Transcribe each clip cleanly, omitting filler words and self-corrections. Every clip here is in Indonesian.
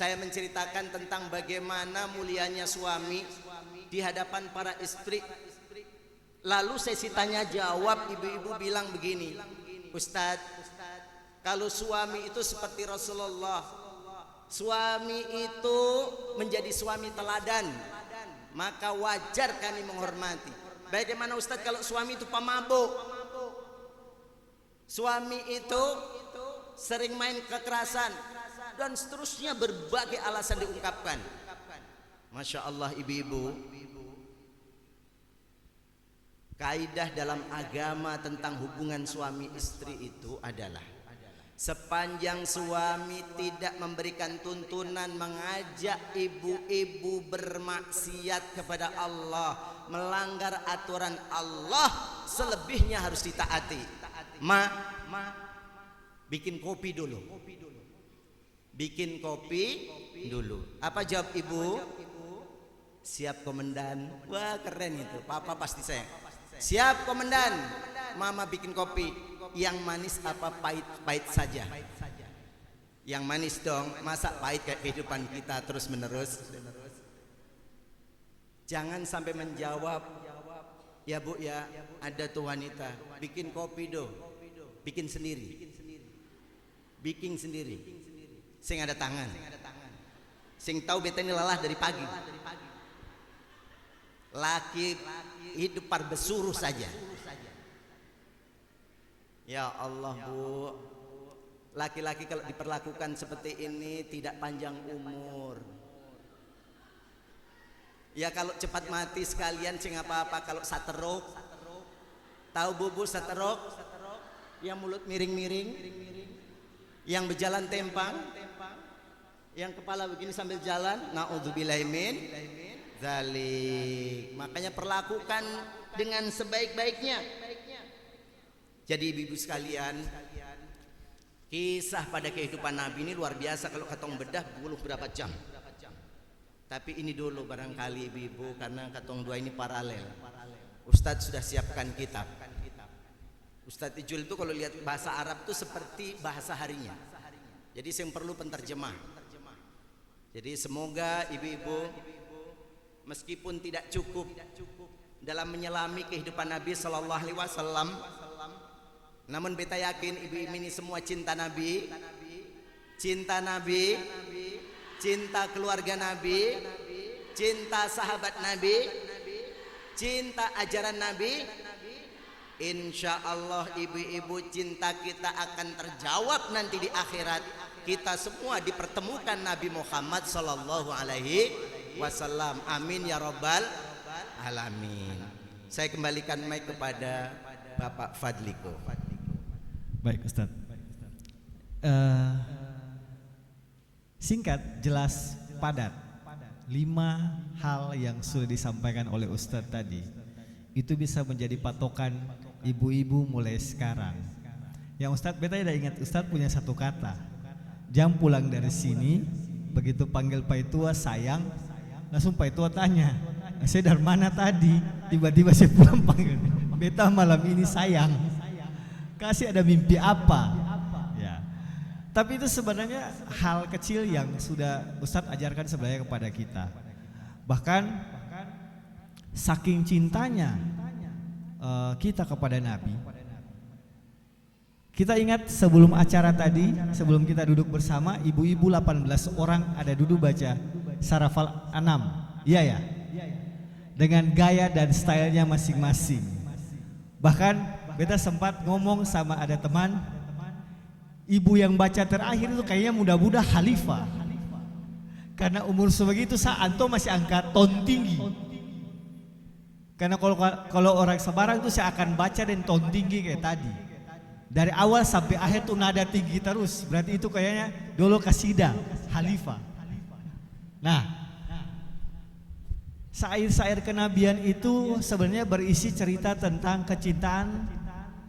Saya menceritakan tentang bagaimana mulianya suami di hadapan para istri. Lalu sesi tanya jawab, ibu-ibu bilang begini, Ustadz, kalau suami itu seperti Rasulullah, suami itu menjadi suami teladan, maka wajar kami menghormati. Bagaimana Ustadz kalau suami itu pemabuk, suami itu sering main kekerasan, dan seterusnya, berbagai alasan diungkapkan. Masya Allah ibu-ibu, kaidah dalam agama tentang hubungan suami istri itu adalah sepanjang suami tidak memberikan tuntunan mengajak ibu-ibu bermaksiat kepada Allah, melanggar aturan Allah, selebihnya harus ditaati. Bikin kopi dulu. Bikin kopi dulu. Apa jawab ibu? Siap komandan. Wah keren itu. Papa pasti saya. Siap komandan. Mama bikin kopi. Yang manis apa pahit saja? Yang manis dong. Masa pahit kayak kehidupan kita terus menerus? Jangan sampai menjawab, ya bu ya, ada tuh wanita bikin kopi dong. Bikin sendiri. Bikin sendiri. Sing ada tangan, sing tahu beta ini lelah dari pagi. Laki hidup parbesuruh saja. Ya Allah bu, laki-laki kalau diperlakukan seperti ini tidak panjang umur. Ya kalau cepat mati sekalian sing apa-apa. Kalau saterok, tahu bubu saterok, yang mulut miring-miring, yang berjalan tempang, yang kepala begini sambil jalan, naudzubillahi min dzalik. Makanya perlakukan dengan sebaik-baiknya. Jadi ibu-ibu sekalian, kisah pada kehidupan Nabi ini luar biasa. Kalau katong bedah puluh berapa jam. Tapi ini dulu barangkali ibu-ibu, karena katong dua ini paralel. Ustadz sudah siapkan kitab. Ustadz Ijul itu kalau lihat bahasa Arab itu seperti bahasa harinya. Jadi yang perlu penterjemah. Jadi semoga ibu-ibu meskipun tidak cukup dalam menyelami kehidupan Nabi Sallallahu Alaihi Wasallam, namun beta yakin ibu-ibu ini semua cinta Nabi, cinta Nabi, cinta keluarga Nabi, cinta sahabat Nabi, cinta ajaran Nabi. Insya Allah ibu-ibu cinta kita akan terjawab nanti di akhirat. Kita semua dipertemukan Nabi Muhammad Sallallahu Alaihi Wasallam. Amin ya Rabbal Alamin. Saya kembalikan mic kepada Bapak Fadliko. Baik Ustadz. Singkat, jelas, padat. 5 hal yang sudah disampaikan oleh Ustadz tadi itu bisa menjadi patokan ibu-ibu mulai sekarang. Yang Ustadz, beta tidak ingat, Ustadz punya satu kata. Jam pulang dari sini, begitu panggil Paitua sayang, langsung Paitua tanya, saya dari mana tadi? Tiba-tiba saya pulang panggil, beta malam ini sayang. Kasih ada mimpi apa? Ya. Tapi itu sebenarnya hal kecil yang sudah Ustadz ajarkan sebenarnya kepada kita. Bahkan saking cintanya kita kepada Nabi. Kita ingat sebelum acara tadi, sebelum kita duduk bersama, ibu-ibu 18 orang ada duduk baca Sarafal Anam. Iya ya? Dengan gaya dan stylenya masing-masing. Bahkan beta sempat ngomong sama ada teman, ibu yang baca terakhir itu kayaknya muda-muda khalifah. Karena umur sebegitu anto masih angkat ton tinggi. Karena kalau orang Semarang itu saya akan baca dan ton tinggi kayak tadi. Dari awal sampai akhir tuh nada tinggi terus. Berarti itu kayaknya dulu kasidah khalifah. Nah, syair-syair kenabian itu sebenarnya berisi cerita tentang kecintaan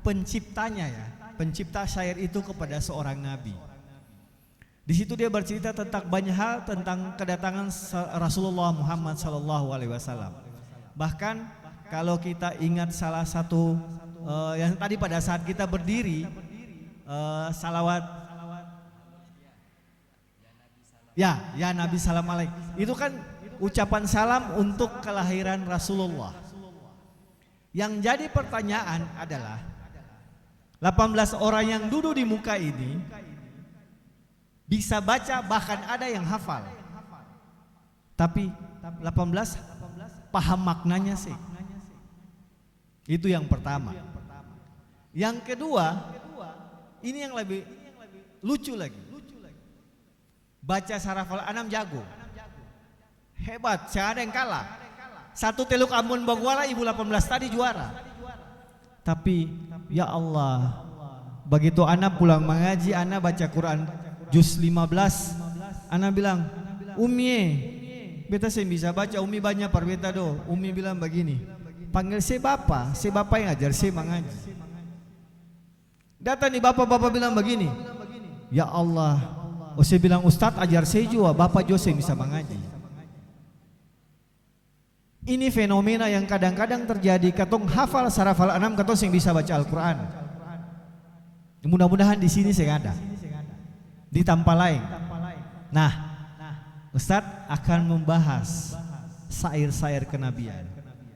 penciptanya ya. Pencipta syair itu kepada seorang nabi. Di situ dia bercerita tentang banyak hal tentang kedatangan Rasulullah Muhammad SAW. Bahkan kalau kita ingat salah satu yang tadi pada saat kita berdiri salawat Ya Nabi salam alaik. Itu kan ucapan salam untuk kelahiran Rasulullah. Yang jadi pertanyaan adalah 18 orang yang duduk di muka ini bisa baca, bahkan ada yang hafal. Tapi 18 paham maknanya sih. Itu yang pertama. Yang kedua, ini yang lebih lucu lagi. Baca Sarafal Anam jago. Hebat, saya ada yang kalah. Satu Teluk Ambon Bagwala ibu 18 tadi juara. Tapi ya Allah, begitu anak pulang mengaji, anak baca Quran juz 15, anak bilang, "Umi, beta saya bisa baca, Umi banyak par beta do." Umi bilang begini, "Panggil saya bapak yang ajar saya mengaji." Datang nih bapak bilang begini, "Ya Allah." Oh, saya bilang, "Ustadz ajar saya juga, bapak juga saya bisa mengaji." Ini fenomena yang kadang-kadang terjadi. Katong hafal Sarafal Anam, katong yang bisa baca Al-Quran. Mudah-mudahan di sini saya ada, di tanpa lain. Nah, Ustadz akan membahas syair-syair kenabian.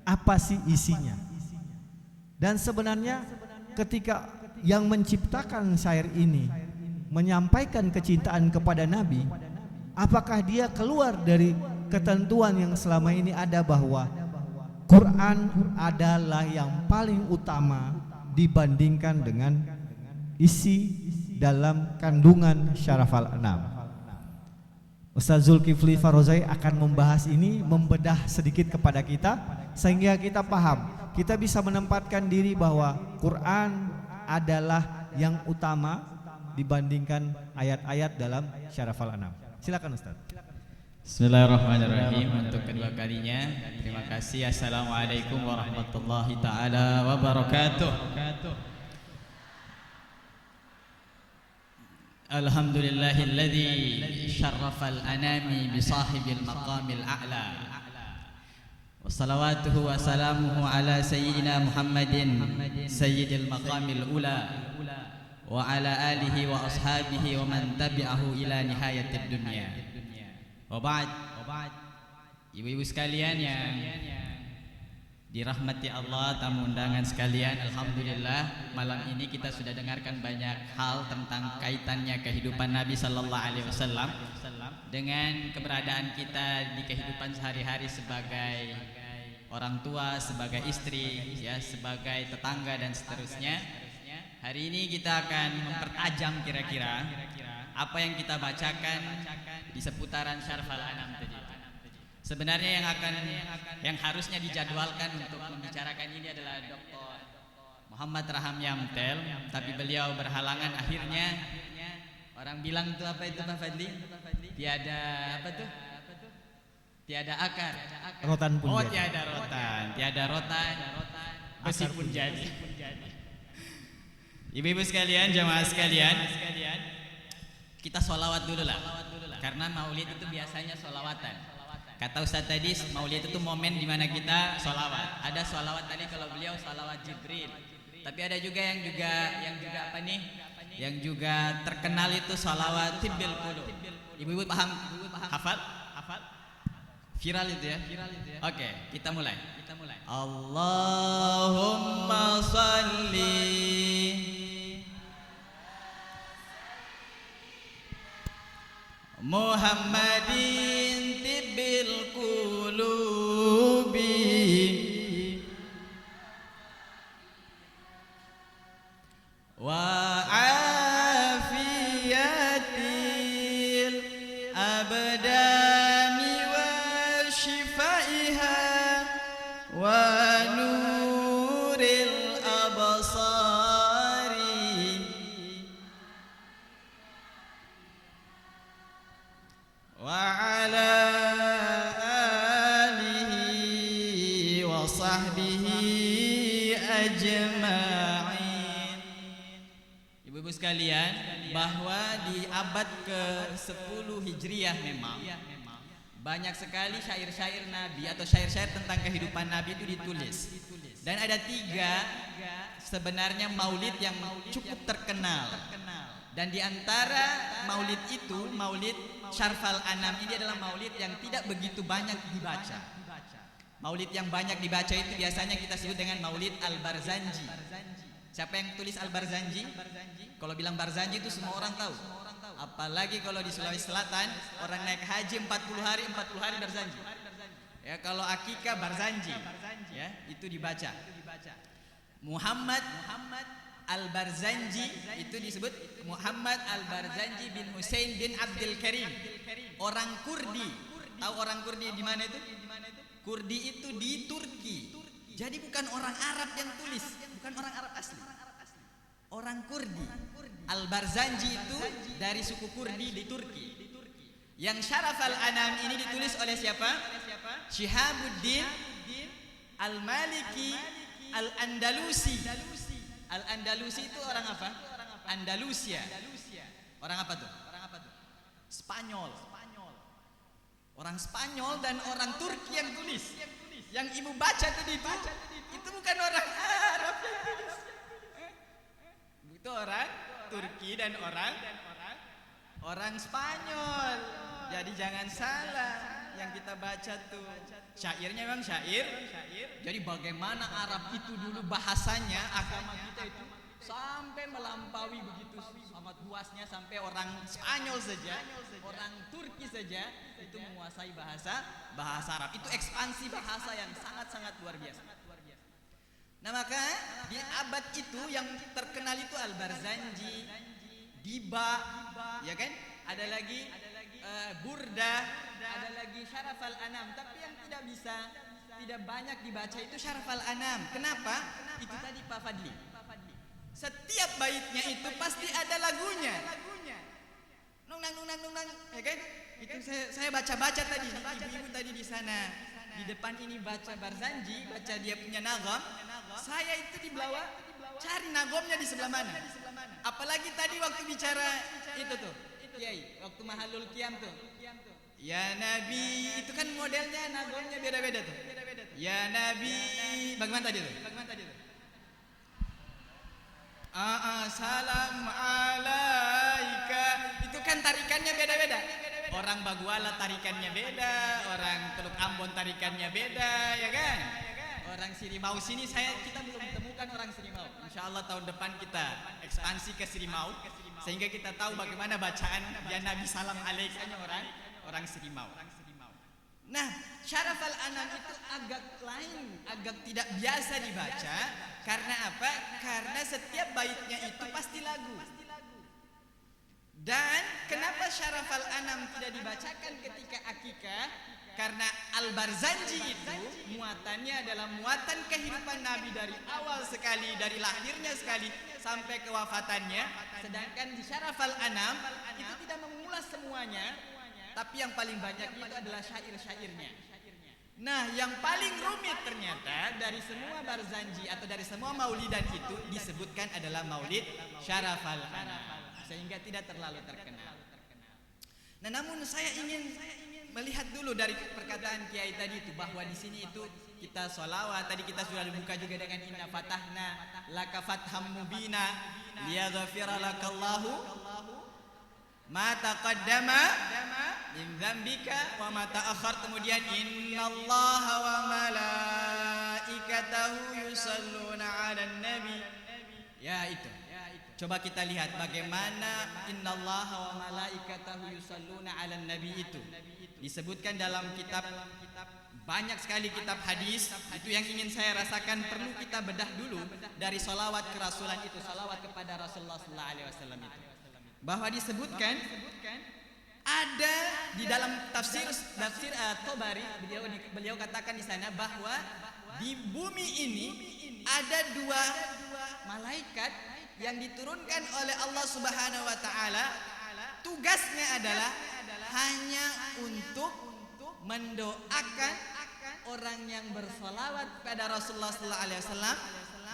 Apa sih isinya? Dan sebenarnya ketika yang menciptakan syair ini menyampaikan kecintaan kepada Nabi, apakah dia keluar dari ketentuan yang selama ini ada bahwa Quran adalah yang paling utama dibandingkan dengan isi dalam kandungan Syarafal Anam? Ustaz Zulkifli Farozai akan membahas ini, membedah sedikit kepada kita sehingga kita paham, kita bisa menempatkan diri bahwa Quran adalah yang utama dibandingkan ayat-ayat dalam Syarafal Anam. Silakan Ustaz. Bismillahirrahmanirrahim. Untuk kedua kalinya, terima kasih. Assalamualaikum warahmatullahi taala wabarakatuh. Alhamdulillahilladzi syarrafal anami bisahibil maqamil a'la. Wassalawatuhu wassalamuhu ala sayyidina Muhammadin sayyidil maqamil ula wa ala alihi wa ashabihi wa man tabi'ahu ila nihayatid dunya. Wa ba'd. Ibu-ibu sekalian yang dirahmati Allah, tamu undangan sekalian, alhamdulillah malam ini kita sudah dengarkan banyak hal tentang kaitannya kehidupan Nabi sallallahu alaihi wasallam dengan keberadaan kita di kehidupan sehari-hari sebagai orang tua, sebagai istri, ya, sebagai tetangga dan seterusnya. Hari ini kita akan mempertajam kira-kira apa yang kita bacakan di seputaran Syarafal Anam tadi. Sebenarnya yang harusnya dijadwalkan untuk membicarakan ini adalah Dr. Muhammad Raham Yamtel, tapi beliau berhalangan. Akhirnya orang bilang tuh apa itu Pak Fadli? Tiada apa tuh? Tiada akar. Rotan pun oh, jadi. tiada rotan. Besi pun jadi. Ibu-ibu sekalian, jamaah sekalian, kita sholawat dulu lah. Karena maulid itu biasanya sholawatan. Kata Ustaz tadi, maulid itu momen dimana kita sholawat. Ada sholawat tadi kalau beliau sholawat Jibril. Tapi ada juga yang apa nih? Yang juga terkenal itu sholawat Tibbil Qulub. Ibu-ibu paham? Hafal? Viral itu ya? Oke, kita mulai. Allahumma sholli Muhammadin tibbil qulubi wa afiyatil abdani wa shifaiha wa nuril absari wa ala alihi wa sahbihi ajma'in. Ibu-ibu sekalian, bahwa di abad ke-10 Hijriah memang banyak sekali syair-syair Nabi atau syair-syair tentang kehidupan Nabi itu ditulis. Dan ada 3 sebenarnya maulid yang cukup terkenal. Dan di antara maulid itu, maulid Syarfal Anam ini adalah maulid yang tidak begitu banyak dibaca. Maulid yang banyak dibaca itu biasanya kita sebut dengan Maulid Al-Barzanji. Siapa yang tulis Al-Barzanji? Kalau bilang Barzanji itu semua orang tahu. Apalagi kalau di Sulawesi Selatan orang naik haji 40 hari Barzanji. Ya, kalau akikah Barzanji. Ya, itu dibaca. Muhammad Al-Barzanji itu disebut Muhammad Al-Barzanji bin Husain bin Abdul Karim. Orang Kurdi. Tahu orang Kurdi di mana itu? Kurdi itu di Turki. Jadi bukan orang Arab yang tulis, bukan orang Arab asli. Orang Kurdi. Al-Barzanji itu dari suku Kurdi di Turki. Yang Syarafal Anam ini ditulis oleh siapa? Syihabuddin Al-Maliki Al-Andalusi. Al-Andalusi itu orang apa? Andalusia. Orang apa tuh? Spanyol. Orang Spanyol dan orang Turki yang tulis. Yang ibu baca tadi itu bukan orang Arab yang tulis. Itu orang Turki dan orang Spanyol. Jadi jangan salah yang kita baca tuh. Syairnya memang syair. Jadi bagaimana Arab itu dulu bahasanya, agama kita itu sampai melampaui begitu amat luasnya sampai orang Spanyol saja, orang Turki saja itu menguasai bahasa Arab. Itu ekspansi bahasa yang sangat-sangat luar biasa. Nah, maka di abad itu yang terkenal itu Al-Barzanji, Diba, ya kan? Ada lagi Burda, ada lagi Syarafal Anam. Tapi yang tidak banyak dibaca itu Syarafal Anam. Kenapa? Itu tadi Pak Fadli. Setiap baitnya itu pasti ada lagunya. Nung nang, ya kan? Itu saya baca tadi, ibu-ibu tadi di sana. Di depan ini baca Barzanji, baca dia punya nagom. Saya itu di bawah cari nagomnya di sebelah mana. Apalagi tadi waktu bicara itu tuh, Kiai, waktu Mahalul Qiyam tuh. Ya Nabi, itu kan modelnya nagomnya beda-beda tuh. Ya Nabi, bagaimana tadi tuh? Salam alaika. Itu kan tarikannya beda-beda. Orang Baguala tarikannya beda, orang Teluk Ambon tarikannya beda, ya kan? Orang Sirimau sini kita belum temukan orang Sirimau. Insya Allah tahun depan kita ekspansi ke Sirimau, sehingga kita tahu bagaimana bacaan ya Nabi salam alaikanya orang Sirimau. Nah, Syarafal Anam itu agak lain, agak tidak biasa dibaca. Karena apa? Karena setiap baitnya itu pasti lagu. Dan kenapa Syarafal Anam tidak dibacakan ketika akikah? Karena Al-Barzanji itu muatannya adalah muatan kehidupan Nabi dari awal sekali, dari lahirnya sekali sampai kewafatannya. Sedangkan di Syarafal Anam itu tidak mengulas semuanya, tapi yang paling banyak itu adalah syair-syairnya. Nah, yang paling rumit ternyata dari semua Barzanji atau dari semua maulidan itu disebutkan adalah Maulid Syarafal Anam, sehingga tidak terlalu terkenal. Nah, namun saya ingin melihat dulu dari perkataan Kiai tadi itu bahwa di sini itu kita sholawat. Tadi kita sudah dibuka juga dengan inna fatahna laka fatham mubina liyaghfira lakallahu ma taqaddama min dzambika wa ma ta'akhkhar. Kemudian innallaha wa malaikatahu yusalluna 'alan nabi. Ya itu. Coba kita lihat bagaimana innallaha wa malaikatahu yusalluna 'alan nabi itu disebutkan dalam kitab, banyak sekali kitab hadis. Itu yang ingin saya rasakan, perlu kita bedah dulu dari salawat ke Rasulan itu, salawat kepada Rasulullah sallallahu alaihi wasallam itu. Bahwa disebutkan ada di dalam tafsir At-Tabari, beliau katakan di sana bahwa di bumi ini ada dua malaikat yang diturunkan oleh Allah Subhanahu wa taala. Tugasnya adalah hanya untuk mendoakan orang yang bersolawat pada Rasulullah sallallahu alaihi wasallam,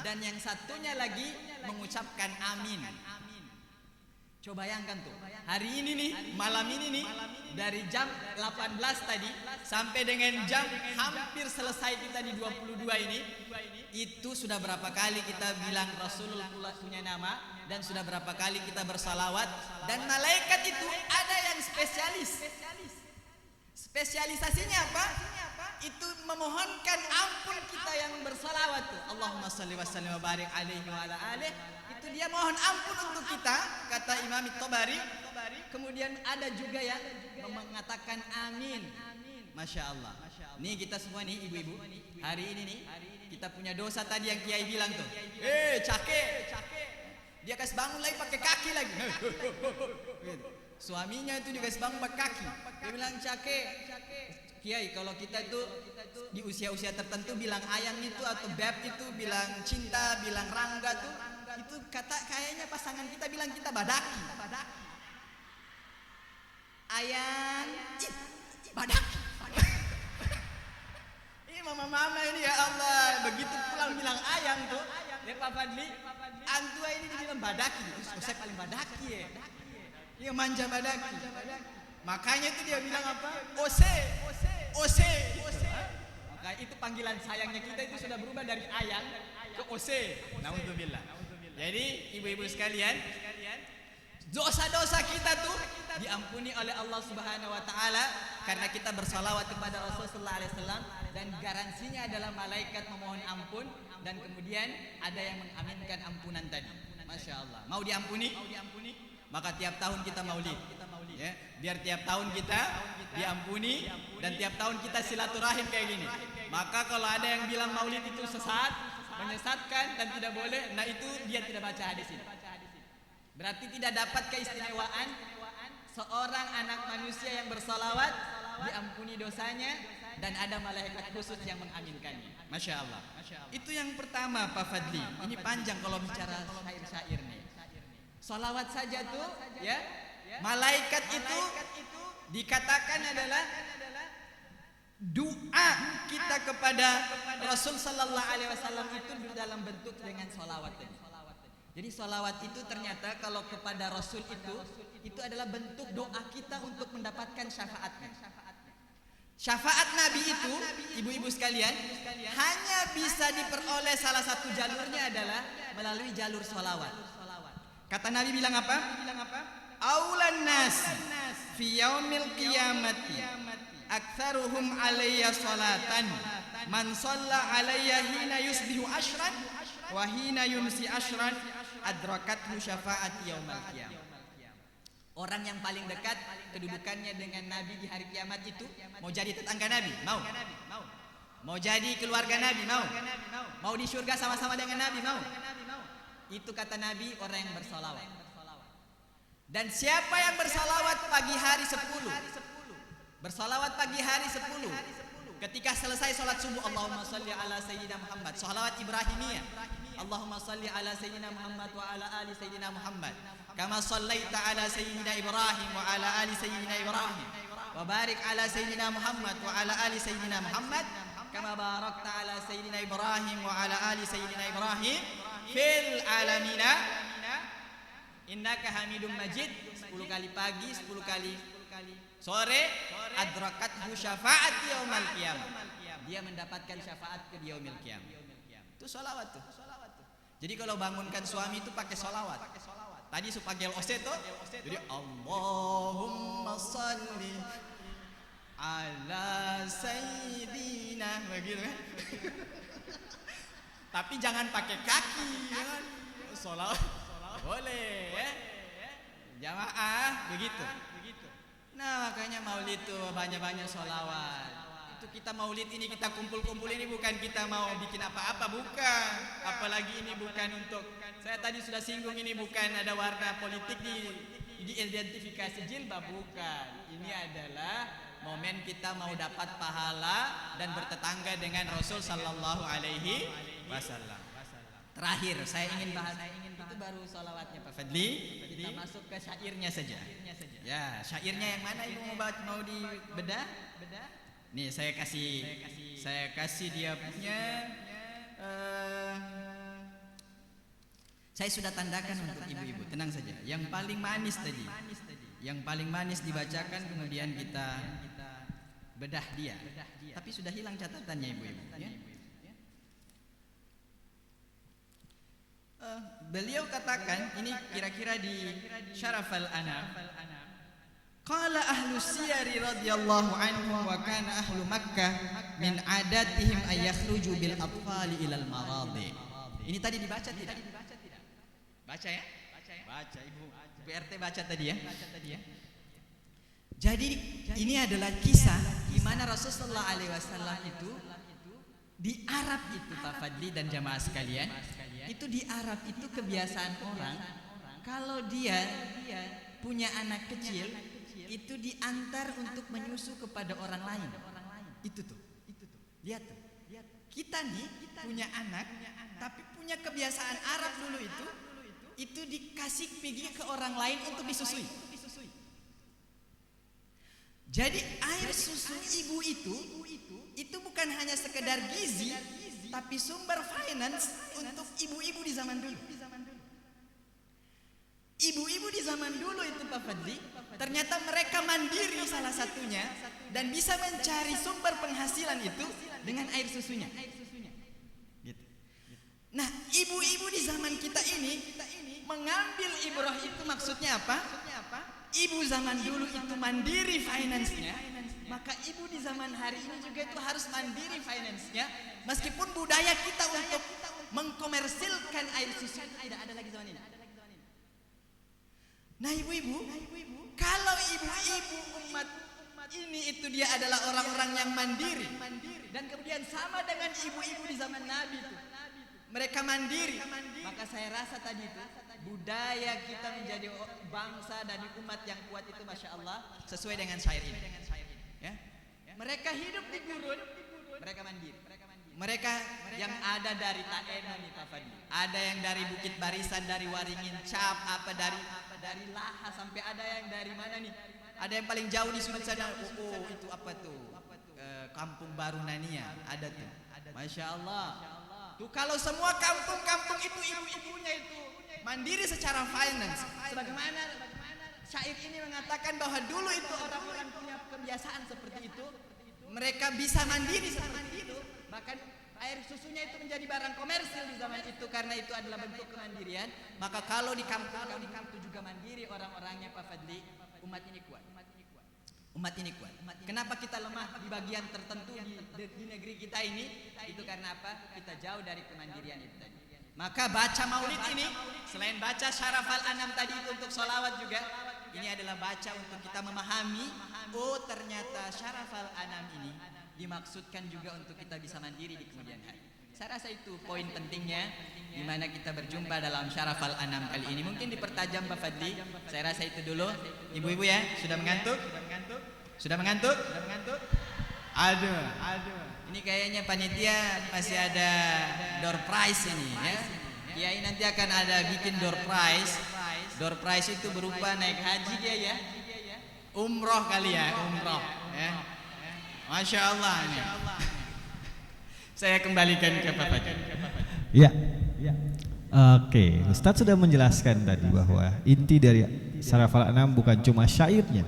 dan yang satunya lagi mengucapkan amin. Coba bayangkan tuh, hari ini nih, malam ini nih, dari jam 18 tadi sampai dengan jam hampir selesai kita di 22 ini, itu sudah berapa kali kita bilang Rasulullah punya nama, dan sudah berapa kali kita bersalawat, dan malaikat itu ada yang spesialis. Spesialisasinya apa? Itu memohonkan ampun kita yang bersalawat tuh. Allahumma shalli wa sallim wa barik alaihi wa ala alihi. Itu dia mohon ampun untuk kita, kata Imam At-Tabari. Kemudian ada juga yang mengatakan amin. Masya Allah. Nih kita semua nih ibu-ibu, hari ini nih kita punya dosa tadi yang Kiai bilang tuh. Cake. Dia kasih bangun lagi pakai kaki lagi. Suaminya itu juga kasih bangun pakai kaki. Dia bilang cake. Kiai, kalau kita itu di usia-usia tertentu bilang ayang itu atau beb itu, bilang cinta, bilang rangga tuh, itu kata kayaknya pasangan kita bilang kita badaki. Ayang, badaki. Ini mama-mama ini ya Allah, begitu pulang bilang ayang tuh, ya Pak Fadli, antua ini dibilang badaki. Saya paling badaki ya. Dia manja badaki. Makanya itu dia bilang apa? Ose. Maka itu panggilan sayangnya kita itu sudah berubah dari ayang ke ose. Nauzubillah. Jadi ibu-ibu sekalian, dosa-dosa kita tuh diampuni oleh Allah Subhanahu wa taala karena kita bersalawat kepada Rasulullah sallallahu alaihi wasallam, dan garansinya adalah malaikat memohon ampun, dan kemudian ada yang mengaminkan ampunan tadi. Masya Allah. Mau diampuni? Maka tiap tahun kita maulid. Ya, biar tiap tahun kita diampuni, dan tiap tahun kita silaturahim kayak gini. Maka kalau ada yang bilang maulid itu sesat, menyesatkan dan tidak boleh, nah itu dia tidak baca hadis ini. Berarti tidak dapat keistimewaan seorang anak manusia yang bersalawat diampuni dosanya, dan ada malaikat khusus yang mengaminkannya. Masya Allah. Itu yang pertama Pak Fadli. Ini panjang kalau bicara syair-syair nih. Salawat saja tuh ya, malaikat itu dikatakan adalah doa kita kepada Rasul sallallahu alaihi wasallam itu dalam bentuk dengan salawat tadi. Jadi salawat itu ternyata kalau kepada Rasul itu adalah bentuk doa kita untuk mendapatkan syafaatnya. Syafaat Nabi itu, ibu-ibu sekalian, hanya bisa diperoleh salah satu jalurnya adalah melalui jalur salawat. Kata Nabi bilang apa? Aulan nas fi yaumil qiyamati aktsaruhum alayya salatan man shalla alayya hina yusbihu ashran wa hina yumsi ashran adrakathu syafaati yaumal qiyamah. Orang yang paling dekat kedudukannya dengan Nabi di hari kiamat itu mau jadi tetangga Nabi, mau jadi keluarga Nabi, mau di surga sama-sama dengan Nabi, mau. Itu kata Nabi orang yang bersalawat. Dan siapa yang bersalawat pagi hari 10, bersalawat pagi hari 10, ketika selesai sholat subuh, Allahumma salli ala Sayyidina Muhammad, salawat Ibrahimiyah, Allahumma salli ala Sayyidina Muhammad wa ala ali Sayyidina Muhammad, kama sallaita ala Sayyidina Ibrahim wa ala ali Sayyidina Ibrahim, wa barik ala Sayyidina Muhammad wa ala ali Sayyidina Muhammad, kama barakta ala Sayyidina Ibrahim wa ala ali Sayyidina Ibrahim fil alamina innaka hamidum majid. 10 kali pagi, 10 kali sore, adrakathu syafaat yaumil qiyamah. Dia mendapatkan syafaat ke yaumil qiyamah. Itu salawat tuh. Jadi kalau bangunkan suami itu pakai salawat. Tadi supagel ose tuh. Jadi Allahumma shalli ala sayyidina, begitu kan? Tapi jangan pakai kaki, kan? Salawat boleh ya. Jamaah begitu. Nah, makanya maulid itu banyak-banyak sholawat. Itu kita maulid ini, kita kumpul-kumpul ini bukan kita mau bikin apa-apa, bukan. Apalagi ini bukan untuk, saya tadi sudah singgung, ini bukan ada warna politik di identifikasi jilbab, bukan. Ini adalah momen kita mau dapat pahala dan bertetangga dengan Rasul sallallahu alaihi wasallam. Terakhir saya ingin bahas, itu baru sholawatnya Pak Fadli. Kita masuk ke syairnya saja. Ya, syairnya yang mana ibu mau dibedah? Nih saya kasih dia punya. Saya sudah tandakan untuk ibu-ibu, tenang saja. Yang paling manis tadi, yang paling manis dibacakan, kemudian kita bedah dia. Tapi sudah hilang catatannya ibu-ibu. Ya? Beliau katakan, ini kira-kira di Syarafal Anam. Qala ahlu siyari radhiyallahu anhu wa kana ahlu Makkah min adatihim ay yakhruju bil atfali ilal maradi. Ini tadi dibaca tidak? Baca ya? Baca Ibu PRT baca tadi ya? Jadi ini adalah kisah di mana Rasulullah SAW itu di Arab itu, Pak Fadli dan jamaah sekalian, itu di Arab itu kebiasaan orang kalau dia punya anak kecil itu diantar untuk menyusu kepada orang lain. Itu tuh. Lihat tuh. Kita nih punya anak tapi punya kebiasaan Arab dulu itu dikasih pergi ke orang lain untuk disusui. Jadi air susu ibu itu bukan hanya sekedar gizi tapi sumber finance untuk ibu-ibu di zaman dulu. Ibu-ibu di zaman dulu itu Pak Fadli, ternyata mereka mandiri salah satunya dan bisa mencari sumber penghasilan itu dengan air susunya. Gitu. Nah, ibu-ibu di zaman kita ini mengambil ibrah itu maksudnya apa? Ibu zaman dulu itu mandiri finance-nya, maka ibu di zaman hari ini juga itu harus mandiri finance-nya. Meskipun budaya kita untuk mengkomersilkan air susu tidak ada lagi zaman ini. Nah ibu-ibu, kalau ibu-ibu umat ini itu dia adalah orang-orang yang mandiri dan kemudian sama dengan ibu-ibu di zaman Nabi itu, mereka mandiri, maka saya rasa tadi itu budaya kita menjadi bangsa dan umat yang kuat itu masya Allah sesuai dengan syair ini. Ya? Mereka hidup di gurun, mereka mandiri. Mereka yang ada dari Taeno nih Pak Fadli, ada yang dari Bukit Barisan, dari Waringin Cap, apa dari Laha sampai ada yang dari mana nih? Ada yang paling jauh di sudut sana. Oh itu apa tuh? Kampung Baru Nania ada tuh. Masya Allah. Tuh kalau semua kampung-kampung itu ibu-ibunya itu mandiri secara finance. Sebagaimana syair ini mengatakan bahwa dulu itu orang-orang punya kebiasaan seperti itu. Mereka bisa mandiri seperti itu. Bahkan air susunya itu menjadi barang komersil di zaman itu karena itu adalah bentuk kemandirian. Maka kalau di kampung itu juga mandiri orang-orangnya Pak Fadli, umat ini kuat. Umat ini kuat. Kenapa kita lemah di bagian tertentu di negeri kita ini? Itu karena apa? Kita jauh dari kemandirian itu tadi. Maka baca maulid ini selain baca Syarafal Anam tadi itu untuk sholawat juga, ini adalah baca untuk kita memahami, oh ternyata Syarafal Anam ini dimaksudkan juga untuk kita bisa mandiri di kemudian hari. Saya rasa itu poin pentingnya di mana kita berjumpa dalam Syarafal Anam kali ini. Mungkin dipertajam Pak Fadli. Saya rasa itu dulu. Ibu-ibu ya, sudah mengantuk? Sudah mengantuk? Aduh. Ini kayaknya panitia masih ada door prize ini ya. Kiai nanti akan ada bikin door prize. Door prize itu berupa naik haji dia ya. Umroh kali ya, umroh ya. Masya Allah. Saya kembalikan ke Bapak. Ya. Oke, Ustadz sudah menjelaskan tadi bahwa inti dari Syarafal Anam bukan cuma syairnya,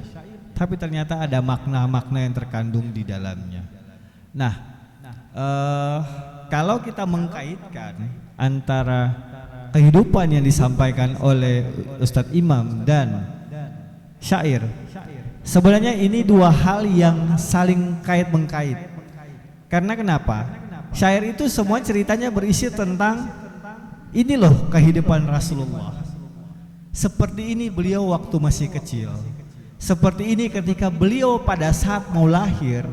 tapi ternyata ada makna-makna yang terkandung di dalamnya. Nah, kalau kita mengkaitkan antara kehidupan yang disampaikan oleh Ustadz Imam dan syair, sebenarnya ini dua hal yang saling kait-mengkait. Karena kenapa? Syair itu semua ceritanya berisi tentang ini loh kehidupan Rasulullah. Seperti ini beliau waktu masih kecil. Seperti ini ketika beliau pada saat mau lahir.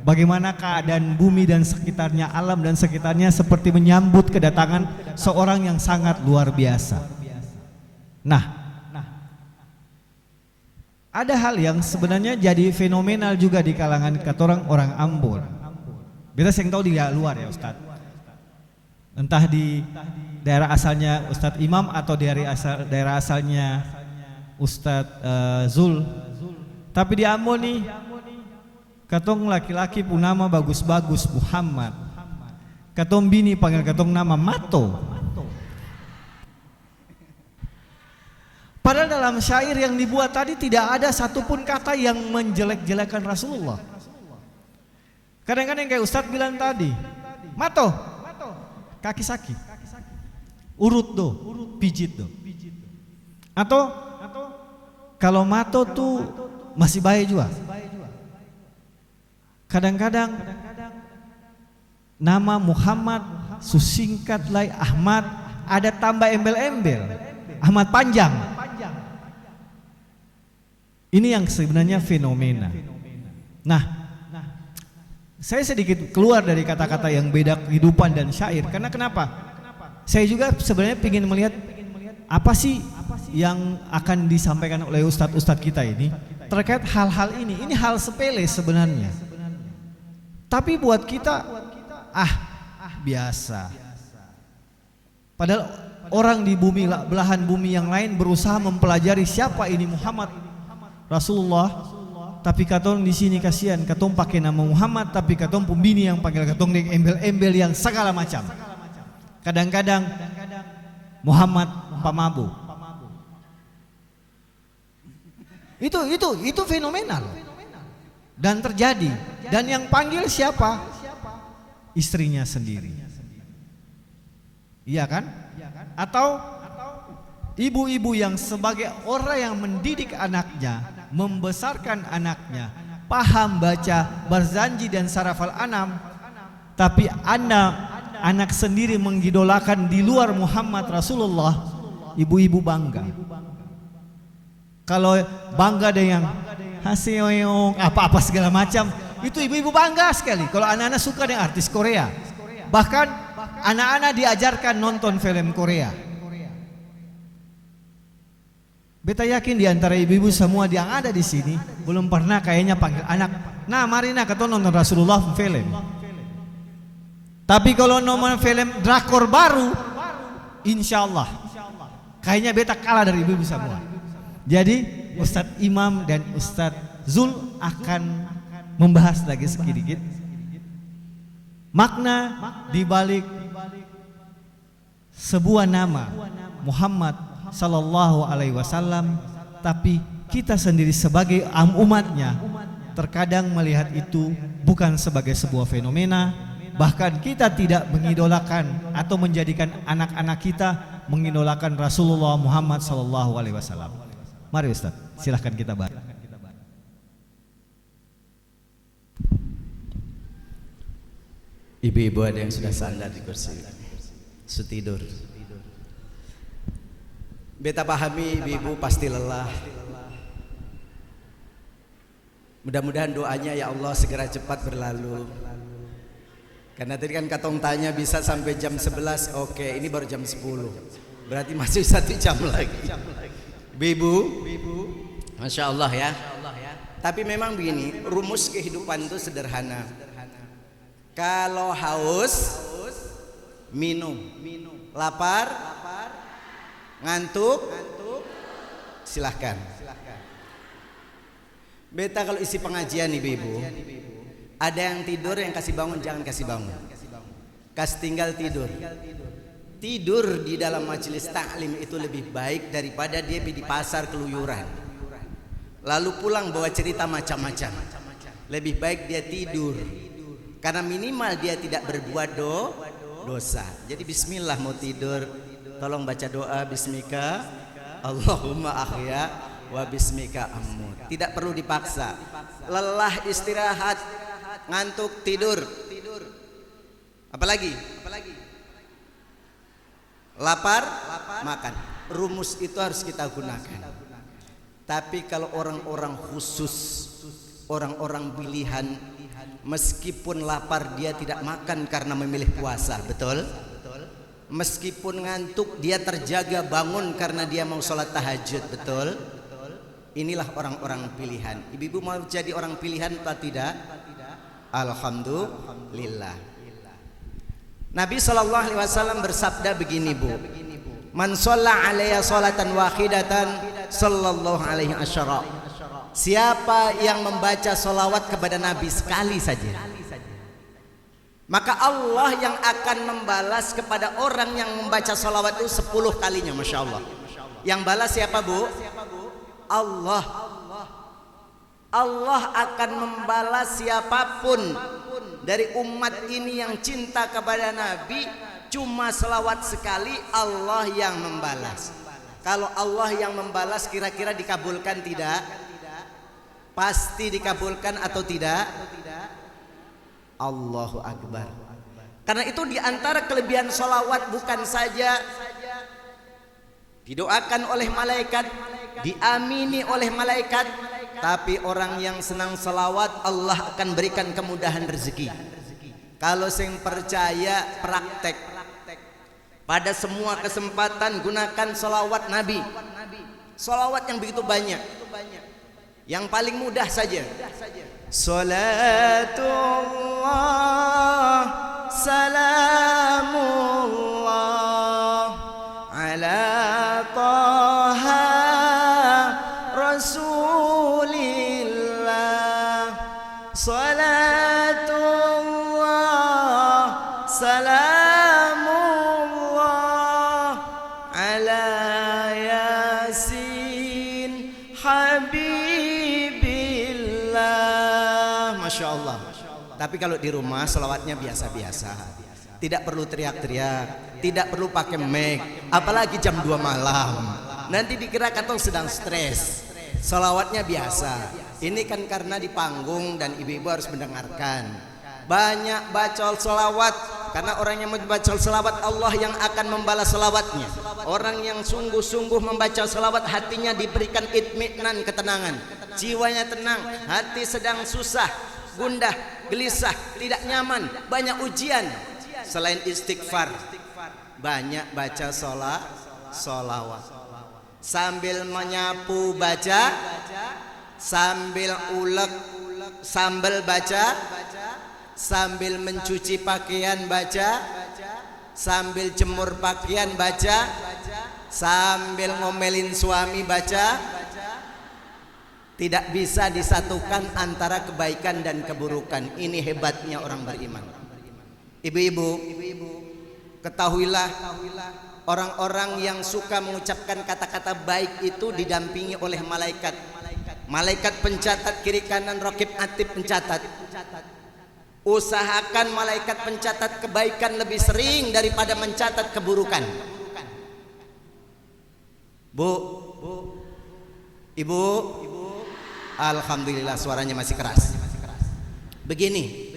Bagaimana keadaan bumi dan sekitarnya, alam dan sekitarnya seperti menyambut kedatangan seorang yang sangat luar biasa. Nah, ada hal yang sebenarnya jadi fenomenal juga di kalangan katorang orang Ambon. Kita yang tahu di luar ya Ustadz. Entah di daerah asalnya Ustadz Imam atau dari daerah asalnya Ustadz Zul. Tapi di Ambon nih, katong laki-laki pun nama bagus-bagus Muhammad. Katong bini panggil katong nama Mato. dalam syair yang dibuat tadi tidak ada satupun kata yang menjelek-jelekan Rasulullah. Kadang-kadang kayak Ustadz bilang tadi, mato, kaki sakit, urut do, pijit do. Atau kalau mato tuh masih baik juga. Kadang-kadang nama Muhammad susingkat lai Ahmad ada tambah embel-embel, Ahmad panjang. Ini yang sebenarnya fenomena. Nah, saya sedikit keluar dari kata-kata yang beda kehidupan dan syair. Karena kenapa? Saya juga sebenarnya ingin melihat apa sih yang akan disampaikan oleh ustadz-ustadz kita ini terkait hal-hal ini. Ini hal sepele sebenarnya. Tapi buat kita biasa. Padahal orang di bumi, belahan bumi yang lain berusaha mempelajari siapa ini Muhammad Rasulullah. Tapi katong di sini kasihan, katong pakai nama Muhammad, tapi katong pembini yang panggil katong dengan embel-embel yang segala macam. Kadang-kadang Muhammad pamabu. Itu fenomenal dan terjadi. Dan yang panggil siapa? Istrinya sendiri. Iya kan? Atau ibu-ibu yang sebagai orang yang mendidik anaknya, membesarkan anaknya, paham baca, berzanji dan sarafal anam, tapi anak sendiri mengidolakan di luar Muhammad Rasulullah, ibu-ibu bangga. Kalau bangga dengan haseoyong apa-apa segala macam, itu ibu-ibu bangga sekali. Kalau anak-anak suka dengan artis Korea, bahkan anak-anak diajarkan nonton film Korea. Beta yakin di antara ibu-ibu semua yang ada di sini belum pernah kayaknya panggil anak, nah mari nak kita nonton Rasulullah film. Tapi kalau nonton film drakor baru, insya Allah kayaknya beta kalah dari ibu-ibu semua. Jadi Ustadz Imam dan Ustadz Zul akan membahas lagi sedikit makna dibalik sebuah nama Muhammad Sallallahu Alaihi Wasallam. Tapi kita sendiri sebagai umatnya terkadang melihat itu bukan sebagai sebuah fenomena. Bahkan kita tidak mengidolakan atau menjadikan anak-anak kita mengidolakan Rasulullah Muhammad Sallallahu Alaihi Wasallam. Mari Ustaz, silahkan kita bahas. Ibu-ibu ada yang sudah sandar di kursi, setidur. Beta pahami ibu-ibu pasti lelah. Mudah-mudahan doanya ya Allah segera cepat berlalu. Karena tadi kan katong tanya bisa sampai jam 11, oke ini baru jam 10. Berarti masih 1 jam lagi. Ibu, Masya Allah ya. Tapi memang begini, rumus kehidupan itu sederhana. Kalau haus, minum. Lapar, ngantuk, silahkan. Beta kalau isi pengajian ibu-ibu, ada yang tidur, yang kasih bangun, jangan kasih bangun. Kasih tinggal tidur. Tidur di dalam majelis taklim itu lebih baik daripada dia di pasar keluyuran. Lalu pulang bawa cerita macam-macam. Lebih baik dia tidur. Karena minimal dia tidak berbuat dosa. Jadi bismillah mau tidur, tolong baca doa bismika Allahumma ahya wa bismika amut. Tidak perlu dipaksa. Lelah istirahat, ngantuk tidur. Apalagi? Lapar, makan. Rumus itu harus kita gunakan. Tapi kalau orang-orang khusus, orang-orang pilihan, meskipun lapar dia tidak makan karena memilih puasa, betul? Meskipun ngantuk dia terjaga bangun karena dia mau sholat tahajud, betul? Inilah orang-orang pilihan. Ibu-ibu mau jadi orang pilihan atau tidak? Alhamdulillah. Nabi SAW bersabda begini bu, man sholla alaiya sholatan wahidatan sallallahu alaihi asyara. Siapa yang membaca sholawat kepada Nabi sekali saja, maka Allah yang akan membalas kepada orang yang membaca sholawat itu 10 kalinya. Masya Allah. Yang balas siapa, Bu? Allah. Allah akan membalas siapapun dari umat ini yang cinta kepada Nabi. Cuma selawat sekali, Allah yang membalas. Kalau Allah yang membalas, kira-kira dikabulkan tidak? Pasti dikabulkan atau tidak? Allahu Akbar. Karena itu diantara kelebihan sholawat bukan saja didoakan oleh malaikat, diamini oleh malaikat, tapi orang yang senang sholawat Allah akan berikan kemudahan rezeki. Kalau sing percaya praktek pada semua kesempatan gunakan sholawat Nabi. Sholawat yang begitu banyak. Yang paling mudah saja. Salatullah salamullah ala taha rasulillah. Salatullah salamullah ala yasin habibillah. Masya Allah. Tapi kalau di rumah selawatnya biasa-biasa, tidak perlu teriak-teriak, tidak perlu pakai mic, apalagi jam 2 malam. Nanti dikira katong sedang stres. Selawatnya biasa. Ini kan karena di panggung dan ibu-ibu harus mendengarkan. Banyak bacol selawat, karena orang yang membaca selawat Allah yang akan membalas selawatnya. Orang yang sungguh-sungguh membaca selawat, hatinya diberikan itminan, ketenangan, jiwanya tenang. Hati sedang susah, gundah, gelisah, tidak nyaman, banyak ujian. Selain istighfar, banyak baca sholawat. Sambil menyapu baca, sambil ulek sambil baca, sambil mencuci pakaian baca, sambil jemur pakaian baca, sambil ngomelin suami baca. Tidak bisa disatukan antara kebaikan dan keburukan. Ini hebatnya orang beriman. Ibu-ibu, ketahuilah, orang-orang yang suka mengucapkan kata-kata baik itu didampingi oleh malaikat. Malaikat pencatat kiri kanan, raqib atid pencatat. Usahakan malaikat pencatat kebaikan lebih sering daripada mencatat keburukan. Bu, ibu, alhamdulillah suaranya masih keras. Begini,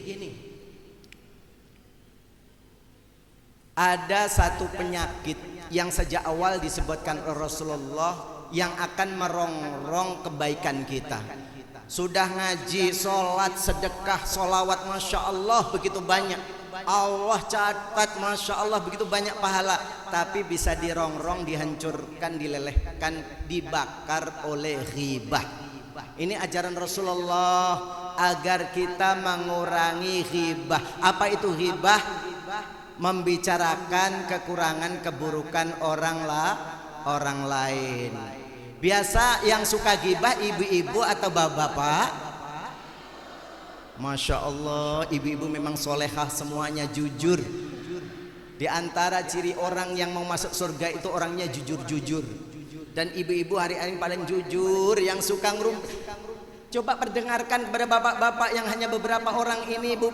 ada satu penyakit yang sejak awal disebutkan Rasulullah yang akan merongrong kebaikan kita. Sudah ngaji, sholat, sedekah, sholawat, masya Allah begitu banyak. Allah catat, masya Allah begitu banyak pahala. Tapi bisa dirongrong, dihancurkan, dilelehkan, dibakar oleh ghibah. Ini ajaran Rasulullah agar kita mengurangi ghibah. Apa itu ghibah? Membicarakan kekurangan keburukan orang lain. Biasa yang suka ghibah ibu-ibu atau bapak-bapak? Masya Allah, ibu-ibu memang solehah semuanya, jujur. Di antara ciri orang yang mau masuk surga itu orangnya jujur-jujur. Dan ibu-ibu hari-hari paling jujur, yang suka ngerumpi. Coba perdengarkan kepada bapak-bapak yang hanya beberapa orang ini, bu.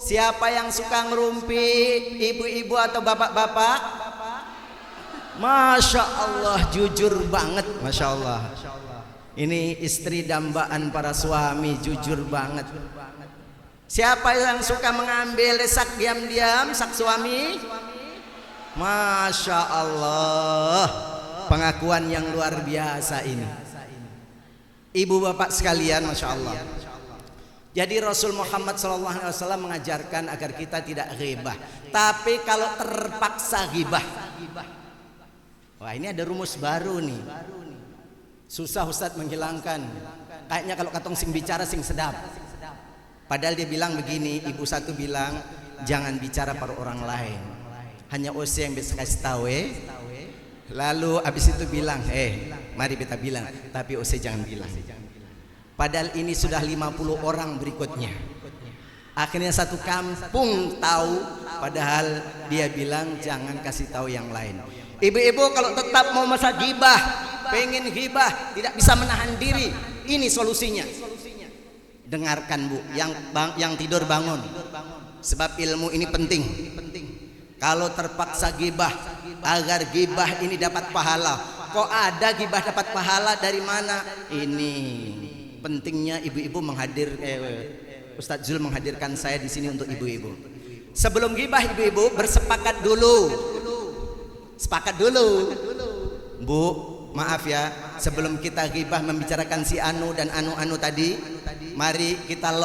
Siapa yang suka ngerumpi, ibu-ibu atau bapak-bapak? Masya Allah, jujur banget, masya Allah. Ini istri dambaan para suami, jujur banget. Siapa yang suka mengambil sak diam-diam, sak suami? Masya Allah, pengakuan yang luar biasa ini. Ibu bapak sekalian, masya Allah. Jadi Rasul Muhammad SAW mengajarkan agar kita tidak ghibah. Tapi kalau terpaksa ghibah, wah ini ada rumus baru nih. Susah Ustadz menghilangkan. Kayaknya kalau katong sing bicara sing sedap. Padahal dia bilang begini, ibu satu bilang jangan bicara pada orang lain, hanya Ose yang bisa kasih tahu. Lalu abis itu bilang, mari kita bilang, tapi Ose jangan bilang. Padahal ini sudah 50 orang berikutnya. Akhirnya satu kampung tahu, padahal dia bilang jangan kasih tahu yang lain. Ibu-ibu kalau tetap mau masa gibah, pengen gibah, tidak bisa menahan diri, ini solusinya. Dengarkan Bu, yang tidur bangun. Sebab ilmu ini penting. Kalau terpaksa gibah, agar gibah ini dapat pahala. Kok ada gibah dapat pahala dari mana? Ini pentingnya ibu-ibu Ustadz Zul menghadirkan saya di sini untuk ibu-ibu. Sebelum gibah ibu-ibu bersepakat dulu. Sepakat dulu. Bu, maaf ya, sebelum kita gibah membicarakan si anu dan anu tadi, mari kita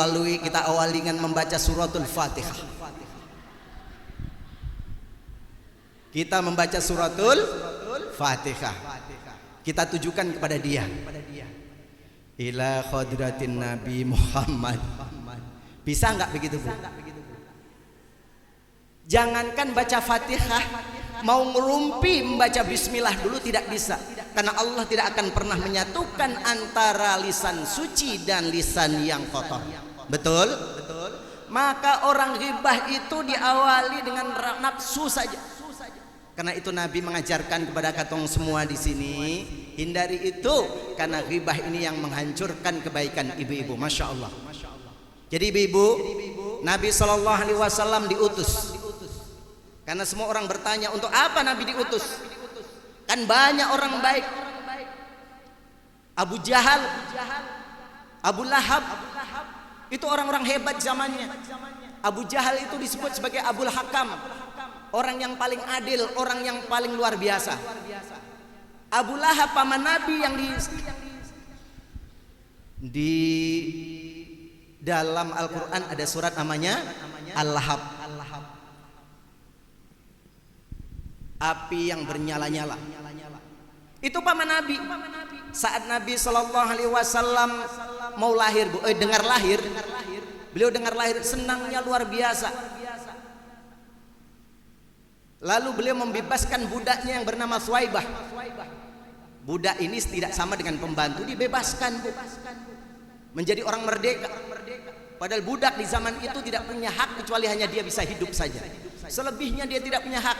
awali dengan membaca suratul Fatihah. Kita membaca suratul Fatihah. Kita tujukan kepada dia. Ila khadratin Nabi Muhammad. Bisa enggak begitu, Bu? Jangankan baca Fatihah, mau ngerumpi membaca bismillah dulu tidak bisa. Karena Allah tidak akan pernah menyatukan antara lisan suci dan lisan yang kotor. Betul? Maka orang ghibah itu diawali dengan nafsu saja. Karena itu Nabi mengajarkan kepada katong semua di sini, hindari itu, karena ghibah ini yang menghancurkan kebaikan ibu-ibu. Masya Allah. Jadi ibu-ibu, Nabi SAW diutus. Karena semua orang bertanya, untuk apa Nabi diutus? Kan banyak orang baik. Abu Jahal, Abu Lahab, itu orang-orang hebat zamannya. Abu Jahal itu disebut sebagai Abul Hakam, orang yang paling adil, orang yang paling luar biasa. Abu Lahab paman Nabi yang di dalam Al-Quran ada surat namanya Al-Lahab, api yang bernyala-nyala. Itu paman Nabi. Saat Nabi SAW mau lahir, dengar lahir, beliau dengar lahir, senangnya luar biasa. Lalu beliau membebaskan budaknya yang bernama Suwaibah. Budak ini tidak sama dengan pembantu, dibebaskan, Bu. Menjadi orang merdeka. Padahal budak di zaman itu tidak punya hak kecuali hanya dia bisa hidup saja. Selebihnya dia tidak punya hak.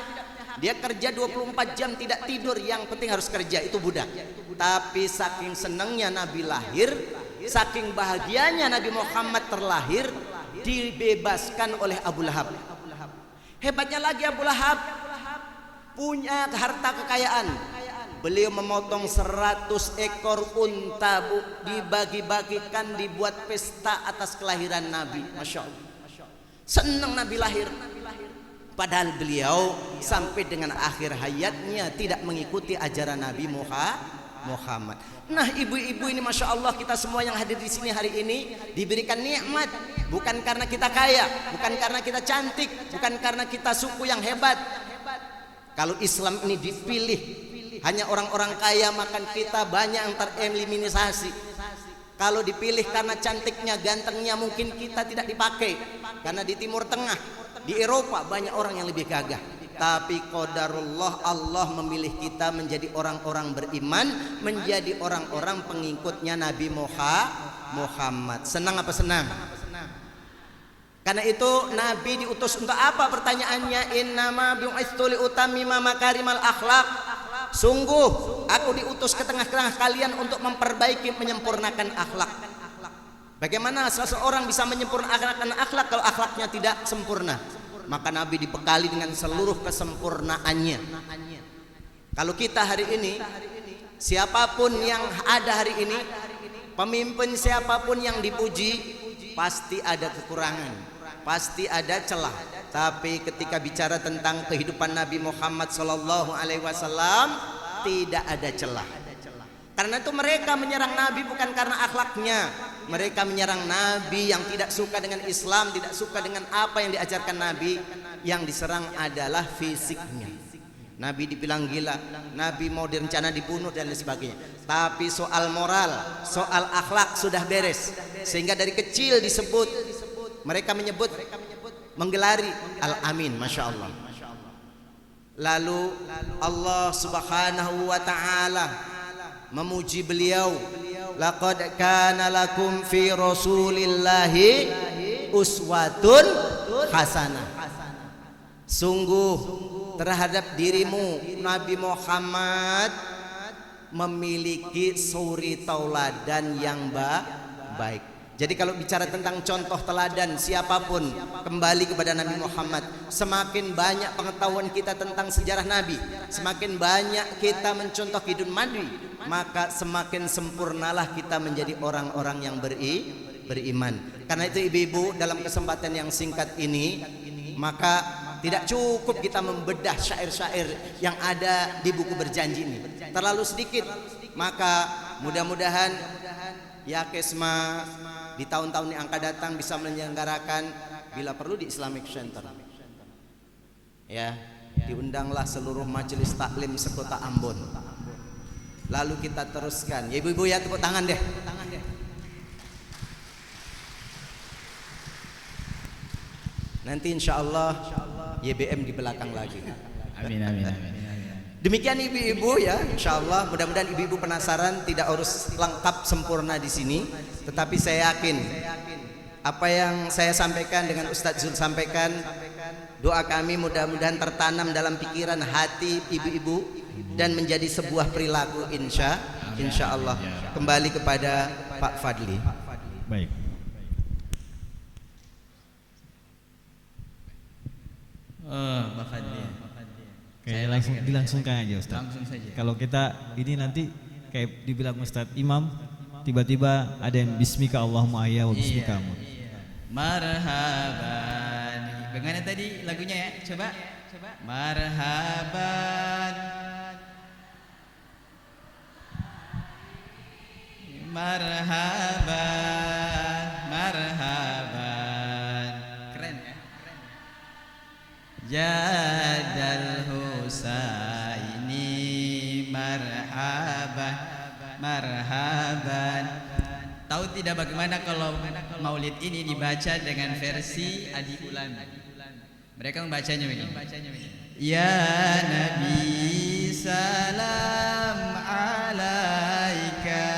Dia kerja 24 jam tidak tidur, yang penting harus kerja, itu budak. Tapi saking senangnya Nabi lahir, saking bahagianya Nabi Muhammad terlahir, dibebaskan oleh Abu Lahab. Hebatnya lagi Abu Lahab punya harta kekayaan. Beliau memotong 100 ekor unta, Bu, dibagi-bagikan, dibuat pesta atas kelahiran Nabi. Masya Allah. Senang Nabi lahir. Padahal beliau sampai dengan akhir hayatnya tidak mengikuti ajaran Nabi Muhammad. Nah, ibu-ibu ini Masya Allah, kita semua yang hadir di sini hari ini diberikan nikmat, bukan karena kita kaya, bukan karena kita cantik, bukan karena kita suku yang hebat. Kalau Islam ini dipilih hanya orang-orang kaya, maka kita banyak yang tereliminasi. Kalau dipilih karena cantiknya, gantengnya, mungkin kita tidak dipakai. Karena di Timur Tengah, di Eropa banyak orang yang lebih gagah. Tapi qadarullah, Allah memilih kita menjadi orang-orang beriman, menjadi orang-orang pengikutnya Nabi Muhammad. Senang apa senang? Karena itu Nabi diutus untuk apa? Pertanyaannya, innama bu'itsu liutammima makarimal akhlaq. Sungguh aku diutus ke tengah-tengah kalian untuk memperbaiki, menyempurnakan akhlak. Bagaimana seseorang bisa menyempurnakan akhlak kalau akhlaknya tidak sempurna? Maka Nabi dibekali dengan seluruh kesempurnaannya. Kalau kita hari ini, siapapun yang ada hari ini, pemimpin siapapun yang dipuji, pasti ada kekurangan, pasti ada celah. Tapi ketika bicara tentang kehidupan Nabi Muhammad SAW, tidak ada celah. Karena itu mereka menyerang Nabi bukan karena akhlaknya. Mereka menyerang Nabi yang tidak suka dengan Islam, tidak suka dengan apa yang diajarkan Nabi. Yang diserang adalah fisiknya. Nabi dibilang gila, Nabi mau direncana dibunuh dan lain sebagainya. Tapi soal moral, soal akhlak sudah beres. Sehingga dari kecil disebut, mereka menyebut, menggelari Al-Amin, Masya Allah. Lalu Allah Subhanahu wa ta'ala memuji beliau, laqad kana lakum fi rasulillahi uswatun hasanah. Sungguh terhadap dirimu. Nabi Muhammad memiliki suri tauladan yang baik. Jadi kalau bicara tentang contoh teladan siapapun, kembali kepada Nabi Muhammad. Semakin banyak pengetahuan kita tentang sejarah Nabi, semakin banyak kita mencontoh kehidupan Nabi, maka semakin sempurnalah kita menjadi orang-orang yang beriman. Karena itu ibu-ibu, dalam kesempatan yang singkat ini, maka tidak cukup kita membedah syair-syair yang ada di buku berjanji ini, terlalu sedikit. Maka mudah-mudahan ya Kesma di tahun-tahun yang akan datang bisa menyelenggarakan, bila perlu di Islamic Center. Ya, diundanglah seluruh majelis taklim sekota Ambon. Lalu kita teruskan. Ya ibu-ibu ya, tepuk tangan deh. Nanti insya Allah YBM di belakang lagi. Amin, amin, amin. Demikian ibu-ibu ya, insya Allah. Mudah-mudahan ibu-ibu penasaran, tidak harus lengkap sempurna di sini, tetapi saya yakin apa yang saya sampaikan dengan Ustadz Zul sampaikan, doa kami mudah-mudahan tertanam dalam pikiran hati ibu-ibu dan menjadi sebuah perilaku insya Allah. Kembali kepada Pak Fadli. Baik. Pak Fadli. Kayak dilangsungkan aja Ustaz. Langsung saja. Kalau kita ini nanti kayak dibilang Ustaz Imam, tiba-tiba ada yang bismika Allahumma ayya wa bismika amut. Marhaban. Bagaimana tadi lagunya ya? Coba. Marhaban. Marhaban. Marhaban. Keren ya? Jadal Husaini marhaban. Marhaban. Tahu tidak bagaimana kalau maulid ini dibaca dengan versi Adi Ulami? Mereka membacanya begini. Ya Nabi salam alaika,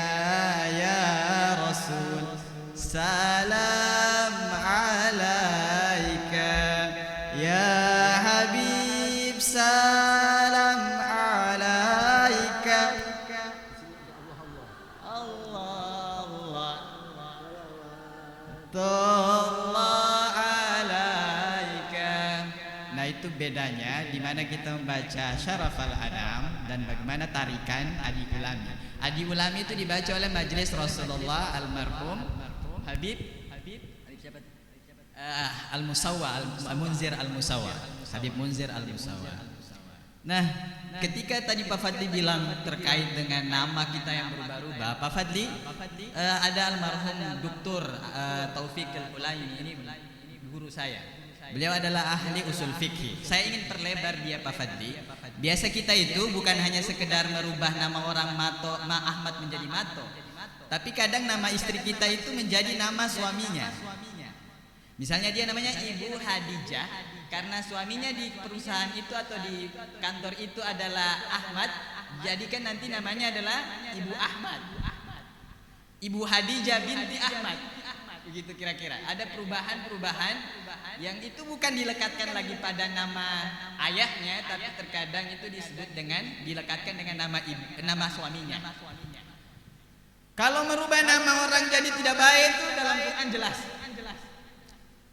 ya Rasul salam alaika, ya Habib salam alaika. Allah alaika. Nah itu bedanya di mana kita membaca Syarafal Anam dan bagaimana tarikan Adi Ulami. Adi Ulami itu dibaca oleh majelis Rasulullah almarhum Habib Al-Musawwa, Al-Munzir Al-Musawwa, Habib Munzir Al-Musawwa. Nah, ketika tadi Pak Fadli bilang terkait dengan nama kita yang berubah-ubah, Pak Fadli ada almarhum Dr. Taufik Al-Ulaini, ini guru saya. Beliau adalah ahli usul fikih. Saya ingin perlebar dia Pak Fadli. Biasa kita itu bukan hanya sekedar merubah nama orang Ahmad menjadi Mato, tapi kadang nama istri kita itu menjadi nama suaminya. Misalnya dia namanya Ibu Hadijah, karena suaminya di perusahaan itu atau di kantor itu adalah Ahmad, jadikan nanti namanya adalah Ibu Ahmad. Ibu Hadijah binti Ahmad. Begitu kira-kira. Ada perubahan-perubahan yang itu bukan dilekatkan lagi pada nama ayahnya, tapi terkadang itu disebut dengan dilekatkan dengan nama suaminya. Kalau merubah nama orang jadi tidak baik itu dalam Quran jelas.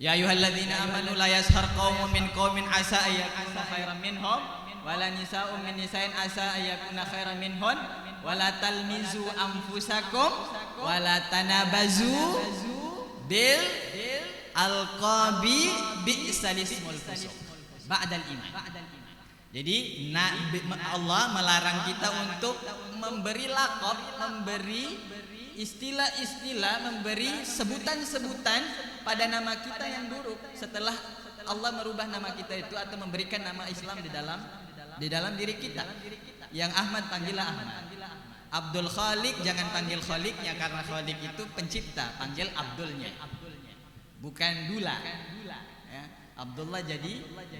Ya ayyuhalladzina amanu la yashar qaumun min qaumin asa ayyakuna khairan minhum wala nisa'un min nisa'in asa ayyakuna khairan minhun wala talmizu anfusakum wala tanabazu bil alqabi bi'sal ismul fusuq ba'dal iman. Jadi Allah melarang kita untuk memberi laqab, memberi istilah-istilah, memberi sebutan-sebutan pada nama kita yang buruk setelah Allah merubah nama kita itu atau memberikan nama Islam di dalam diri kita. Yang Ahmad panggillah Ahmad. Abdul Khaliq jangan panggil Khaliqnya, karena Khaliq itu pencipta, panggil Abdulnya. Bukan Dula. Ya. Abdullah jadi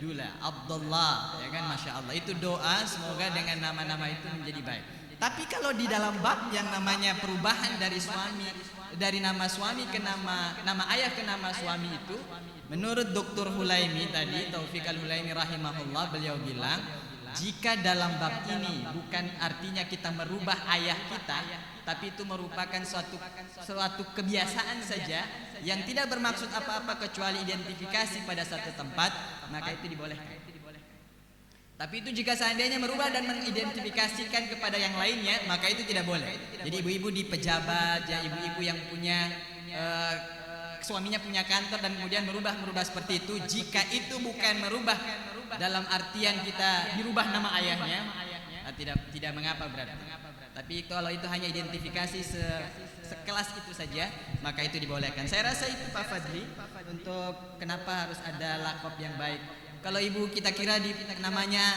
Dula. Abdullah, ya kan, masya Allah. Itu doa semoga dengan nama-nama itu menjadi baik. Tapi kalau di dalam bab yang namanya perubahan dari suami, dari nama suami ke nama ayah ke nama suami itu, menurut Dr. Hulaimi tadi, Taufik Al-Hulaimi rahimahullah, beliau bilang, jika dalam bab ini bukan artinya kita merubah ayah kita, tapi itu merupakan suatu kebiasaan saja yang tidak bermaksud apa-apa kecuali identifikasi pada satu tempat, maka itu dibolehkan. Tapi itu jika seandainya merubah dan mengidentifikasikan kepada yang lainnya, maka itu tidak boleh. Jadi ibu-ibu di pejabat, ya ibu-ibu yang punya suaminya punya kantor dan kemudian merubah seperti itu, jika itu bukan merubah dalam artian kita dirubah nama ayahnya, tidak mengapa berarti. Tapi kalau itu hanya identifikasi sekelas itu saja, maka itu dibolehkan. Saya rasa itu Pak Fadli untuk kenapa harus ada lakop yang baik. Kalau ibu kita kira namanya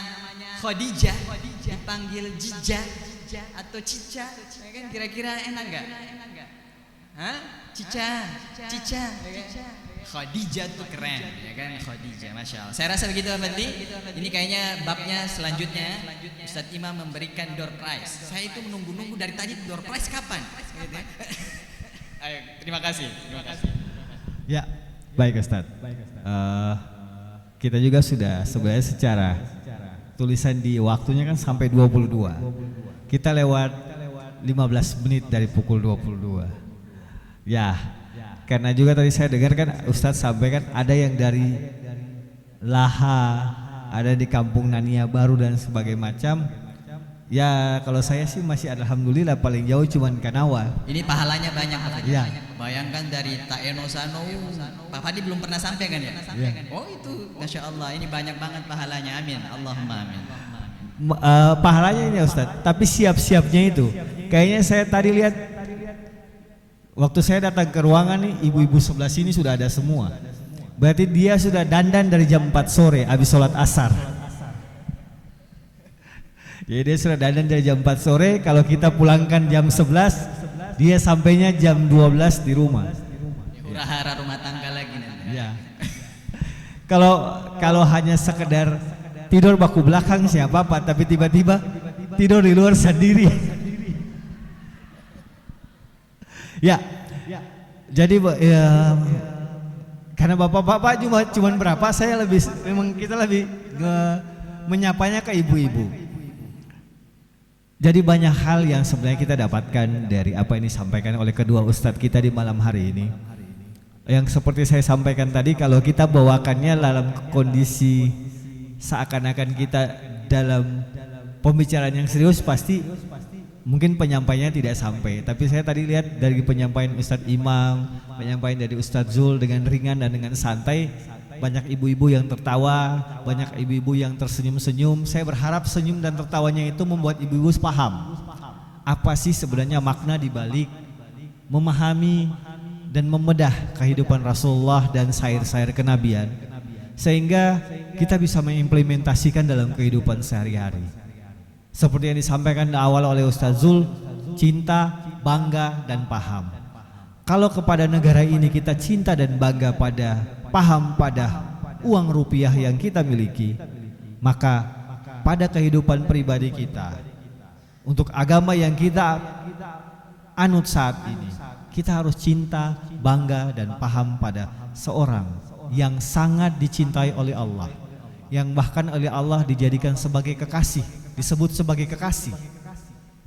Khadijah, dipanggil Jija atau Cica, ya kan kira-kira enak nggak? Hah? Cica, ya kan? Khadijah tuh keren, ya kan? Khadijah, masya Allah. Saya rasa begitu Pak Fadli. Ini kayaknya babnya selanjutnya Ustadz Imam memberikan door prize. Saya itu menunggu-nunggu dari tadi door prize kapan? Ayo, terima kasih. Ya, baik Ustadz. Kita juga sudah sebenarnya secara tulisan di waktunya kan sampai 22. Kita lewat 15 menit dari pukul 22. Ya, karena juga tadi saya dengar kan Ustadz sampaikan ada yang dari Laha, ada di Kampung Nania Baru dan sebagainya macam. Ya kalau saya sih masih alhamdulillah paling jauh cuman Kanawa. Ini pahalanya banyak Pak Fadli. Ya. Bayangkan dari Taeno Sano, Pak Fadli belum pernah sampai kan ya? Ya. Oh itu, masya Allah, ini banyak banget pahalanya. Amin, Allahumma amin. Pahalanya ini Ustadz, tapi siap-siapnya itu. Kayaknya saya tadi lihat waktu saya datang ke ruangan nih, ibu-ibu sebelah sini sudah ada semua. Berarti dia sudah dandan dari jam 4 sore habis sholat asar. Jadi dia sudah dandan dari jam 4 sore, kalau kita pulangkan jam 11, dia sampainya jam 12 di rumah. Hura-hara rumah tangga lagi nanti. Ya. Kalau hanya sekedar tidur baku belakang siapa apa, tapi tiba-tiba tidur di luar sendiri. Ya. Jadi ya, karena bapak-bapak cuma berapa, saya kita lebih menyapanya ke ibu-ibu. Jadi banyak hal yang sebenarnya kita dapatkan dari apa yang disampaikan oleh kedua ustadz kita di malam hari ini. Yang seperti saya sampaikan tadi, kalau kita bawakannya dalam kondisi seakan-akan kita dalam pembicaraan yang serius, pasti mungkin penyampaiannya tidak sampai. Tapi saya tadi lihat dari penyampaian Ustadz Imam, penyampaian dari Ustadz Zul dengan ringan dan dengan santai, banyak ibu-ibu yang tertawa, banyak ibu-ibu yang tersenyum-senyum. Saya berharap senyum dan tertawanya itu membuat ibu-ibu paham apa sih sebenarnya makna dibalik memahami dan membedah kehidupan Rasulullah dan sair-sair kenabian, sehingga kita bisa mengimplementasikan dalam kehidupan sehari-hari. Seperti yang disampaikan di awal oleh Ustadz Zul, cinta, bangga, dan paham. Kalau kepada negara ini kita cinta dan bangga paham pada uang rupiah yang kita miliki, maka pada kehidupan pribadi kita, untuk agama yang kita anut saat ini, kita harus cinta, bangga, dan paham pada seorang yang sangat dicintai oleh Allah, yang bahkan oleh Allah dijadikan sebagai kekasih, disebut sebagai kekasih.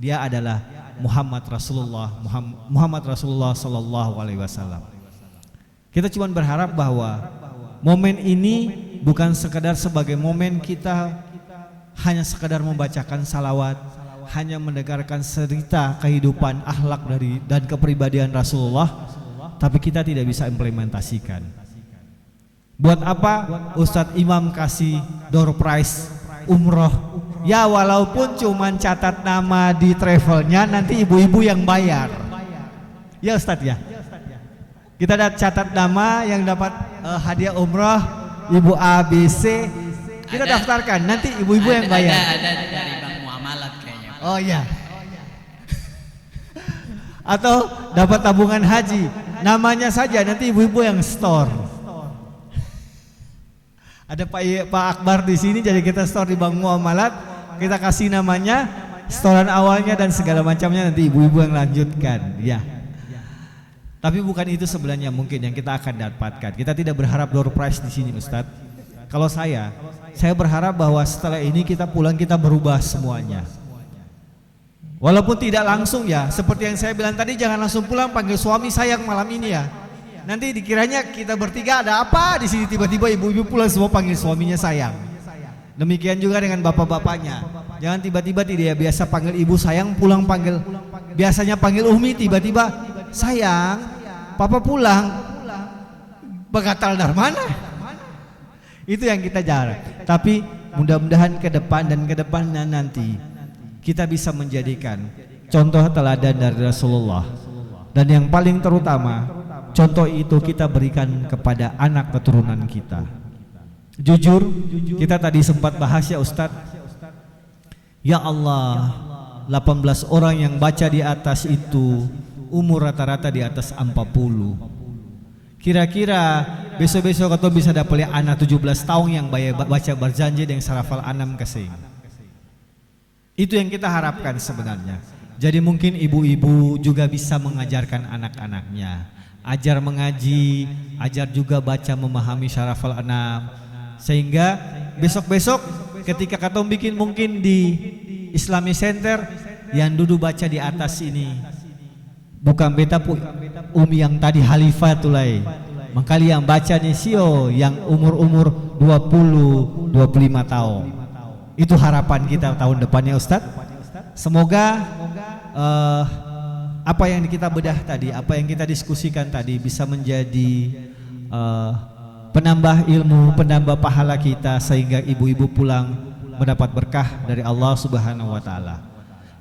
Dia adalah Muhammad Rasulullah Sallallahu Alaihi Wasallam. Kita cuma berharap bahwa momen ini bukan sekedar sebagai momen kita hanya sekedar membacakan salawat, hanya mendengarkan cerita kehidupan akhlak dan kepribadian Rasulullah, tapi kita tidak bisa implementasikan. Buat apa Ustadz Imam kasih door prize umroh? Ya walaupun cuman catat nama di travelnya, nanti ibu-ibu yang bayar. Ya Ustadz ya. Kita catat nama yang dapat hadiah umroh Ibu ABC, kita daftarkan, nanti ibu-ibu yang bayar. Ada dari Bank Muamalat kayaknya. Oh iya. Atau dapat tabungan haji, namanya saja nanti ibu-ibu yang store. Ada Pak Akbar di sini, jadi kita store di Bank Muamalat, kita kasih namanya, setoran awalnya dan segala macamnya nanti ibu-ibu yang lanjutkan, ya. Tapi bukan itu sebenarnya mungkin yang kita akan dapatkan. Kita tidak berharap door prize di sini, Ustadz. Kalau saya berharap bahwa setelah ini kita pulang kita berubah semuanya. Walaupun tidak langsung ya, seperti yang saya bilang tadi, jangan langsung pulang panggil suami sayang malam ini ya. Nanti dikiranya kita bertiga ada apa di sini, tiba-tiba ibu-ibu pulang semua panggil suaminya sayang. Demikian juga dengan bapak-bapaknya. Jangan tiba-tiba tidak biasa panggil ibu sayang, pulang panggil biasanya panggil Umi, tiba-tiba sayang, papa pulang. Bagatal dari mana? Itu yang kita jarang. Tapi mudah-mudahan ke depan dan ke depannya nanti kita bisa menjadikan contoh teladan dari Rasulullah. Dan yang paling terutama, contoh itu kita berikan kepada anak keturunan kita. Jujur, kita tadi sempat bahas ya Ustadz. Ya Allah, 18 orang yang baca di atas itu umur rata-rata di atas 40. Kira-kira besok-besok atau bisa dapat anak 17 tahun yang baca berjanji dengan sarafal anam kesing. Itu yang kita harapkan sebenarnya. Jadi mungkin ibu-ibu juga bisa mengajarkan anak-anaknya. Ajar mengaji, ajar juga baca memahami sarafal anam. Sehingga besok-besok ketika katong bikin mungkin di Islamic Center yang duduk baca di atas ini bukan beta umi yang tadi Khalifah tulai. Mangkali yang baca nih sio yang umur-umur 20-25 tahun. Itu harapan kita tahun depannya Ustadz. Semoga apa yang kita bedah tadi, apa yang kita diskusikan tadi bisa menjadi penambah ilmu, penambah pahala kita sehingga ibu-ibu pulang mendapat berkah dari Allah Subhanahu wa taala.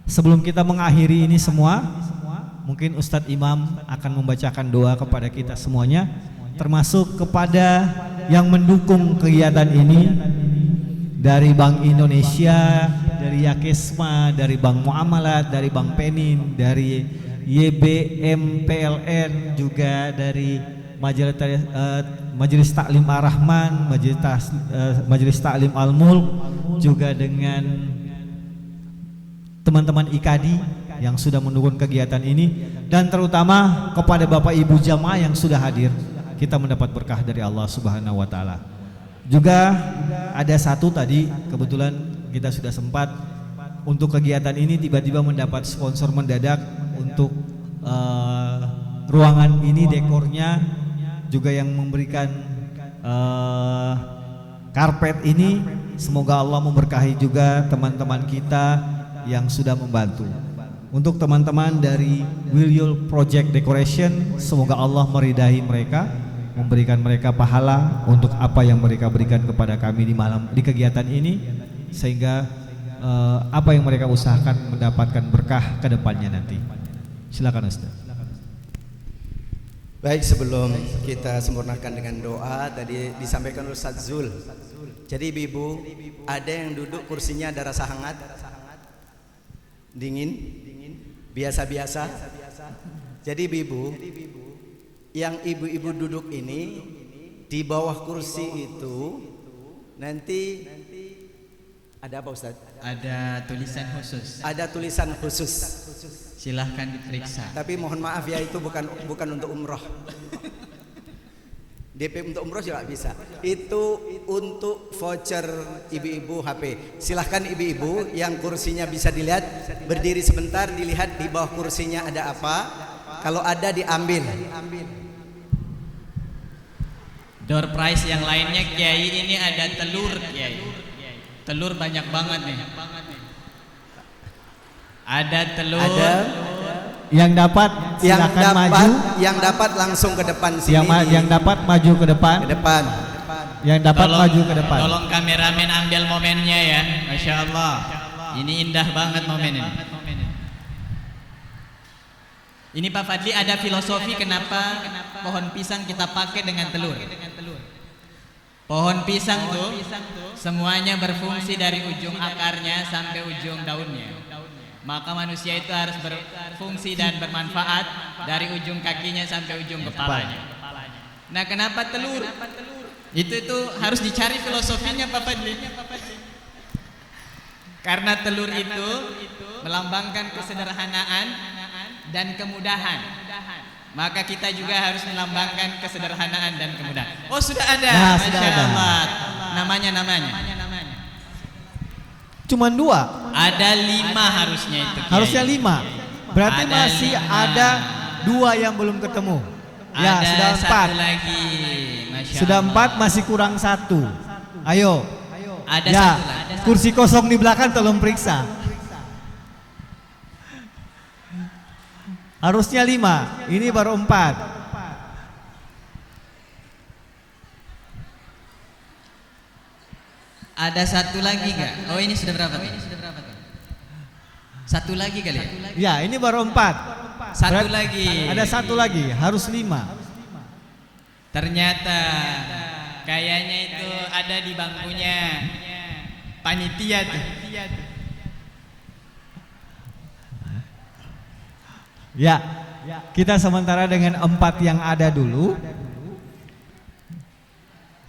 Sebelum kita mengakhiri ini semua, mungkin Ustadz Imam akan membacakan doa kepada kita semuanya, termasuk kepada yang mendukung kegiatan ini dari Bank Indonesia, dari Yakesma, dari Bank Muamalat, dari Bank Penin, dari YBM PLN, juga dari Majelis Taklim Ar-Rahman, Majelis Taklim Al-Mulk, juga dengan teman-teman IKADI yang sudah mendukung kegiatan ini, dan terutama kepada Bapak Ibu jamaah yang sudah hadir. Kita mendapat berkah dari Allah Subhanahu wa taala. Juga ada satu tadi kebetulan kita sudah sempat untuk kegiatan ini tiba-tiba mendapat sponsor mendadak untuk ruangan ini, dekornya juga yang memberikan karpet ini. Semoga Allah memberkahi juga teman-teman kita yang sudah membantu. Untuk teman-teman dari Wilyul Project Decoration, semoga Allah meridai mereka, memberikan mereka pahala untuk apa yang mereka berikan kepada kami di kegiatan ini, sehingga apa yang mereka usahakan mendapatkan berkah ke depannya nanti. Silakan Ustaz. Baik, sebelum kita sempurnakan dengan doa, tadi disampaikan oleh Ustaz Zul. Jadi ibu, ada yang duduk kursinya ada rasa hangat, dingin, biasa-biasa. Jadi ibu, yang ibu-ibu duduk ini di bawah kursi itu nanti ada apa Ustaz? Ada tulisan khusus. Ada tulisan khusus. Silahkan diperiksa. Tapi mohon maaf ya, itu bukan untuk umroh. DP untuk umroh juga bisa. Itu untuk voucher ibu-ibu HP. Silahkan ibu-ibu yang kursinya bisa dilihat, berdiri sebentar, dilihat di bawah kursinya ada apa. Kalau ada diambil. Door prize yang lainnya Kiai, ini ada telur Kiai. Telur banyak banget nih. Ada telur. Ada yang dapat silakan maju. Yang dapat langsung ke depan sini. Yang dapat maju ke depan. Ke depan. Yang dapat maju ke depan. Tolong kameramen ambil momennya ya. Masya Allah. Ini indah banget momen ini. Ini Pak Fadli, ada filosofi kenapa pohon pisang kita pakai dengan telur. Pohon pisang tuh semuanya berfungsi dari ujung akarnya sampai ujung daunnya. Maka manusia itu harus berfungsi dan bermanfaat dari ujung kakinya sampai ujung kepalanya. Nah, kenapa telur? Itu harus dicari filosofinya Pak Fadli. Karena telur itu melambangkan kesederhanaan dan kemudahan. Maka kita juga harus melambangkan kesederhanaan dan kemudahan. Oh, sudah ada. Nah, Masya sudah ada. Allah. Namanya. Cuman 2. Ada 5 harusnya itu, Kiai. Harusnya 5. Berarti Ada masih 5. ada 2 yang belum ketemu. Ya, Ada sudah 4. 1 lagi. Masya Sudah Allah. 4, masih kurang 1. Ayo. Ada Ya, 1 lagi. kursi kosong di belakang tolong periksa. Harusnya 5. Ini baru 4. Ada 1 lagi nggak? Oh, ini sudah berapa tuh? 1 lagi kali ya? Ya, ini baru 4. 1 lagi. Ada 1 lagi, harus 5. Ternyata kayaknya itu ada di bangkunya panitia tuh. Ya, kita sementara dengan 4 yang ada dulu.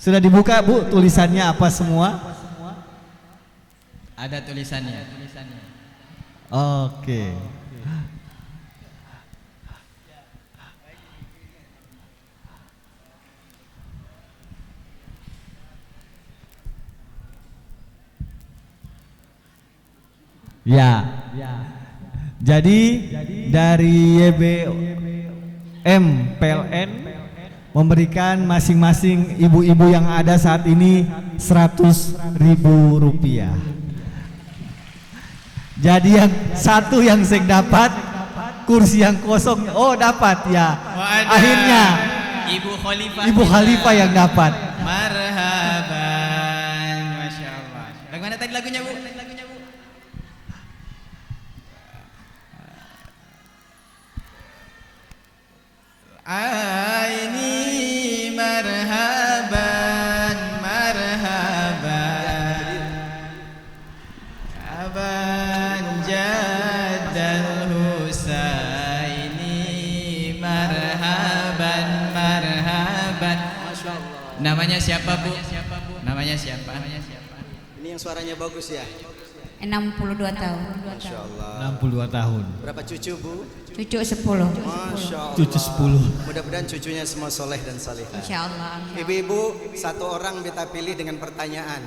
Sudah dibuka, Bu, tulisannya apa semua? Ada tulisannya. Oke. Ya. Jadi dari YBM PLN memberikan masing-masing ibu-ibu yang ada saat ini 100.000 rupiah. Jadi yang 1 yang saya dapat, kursi yang kosong, oh dapat ya. Akhirnya Ibu Khalifah yang dapat. Marhaban. Masya Allah. Bagaimana tadi lagunya, Bu? Aini marhaban aban jaddal Husaini marhaban. Namanya siapa, Bu? Namanya siapa? Ini yang suaranya bagus ya. 62 tahun. Masya Allah. 62 tahun. Berapa cucu, Bu? Cucu 10. Masya Allah. Cucu 10. Mudah-mudahan cucunya semua soleh dan salihah. Insyaallah. Ibu-ibu, 1 orang beta pilih dengan pertanyaan.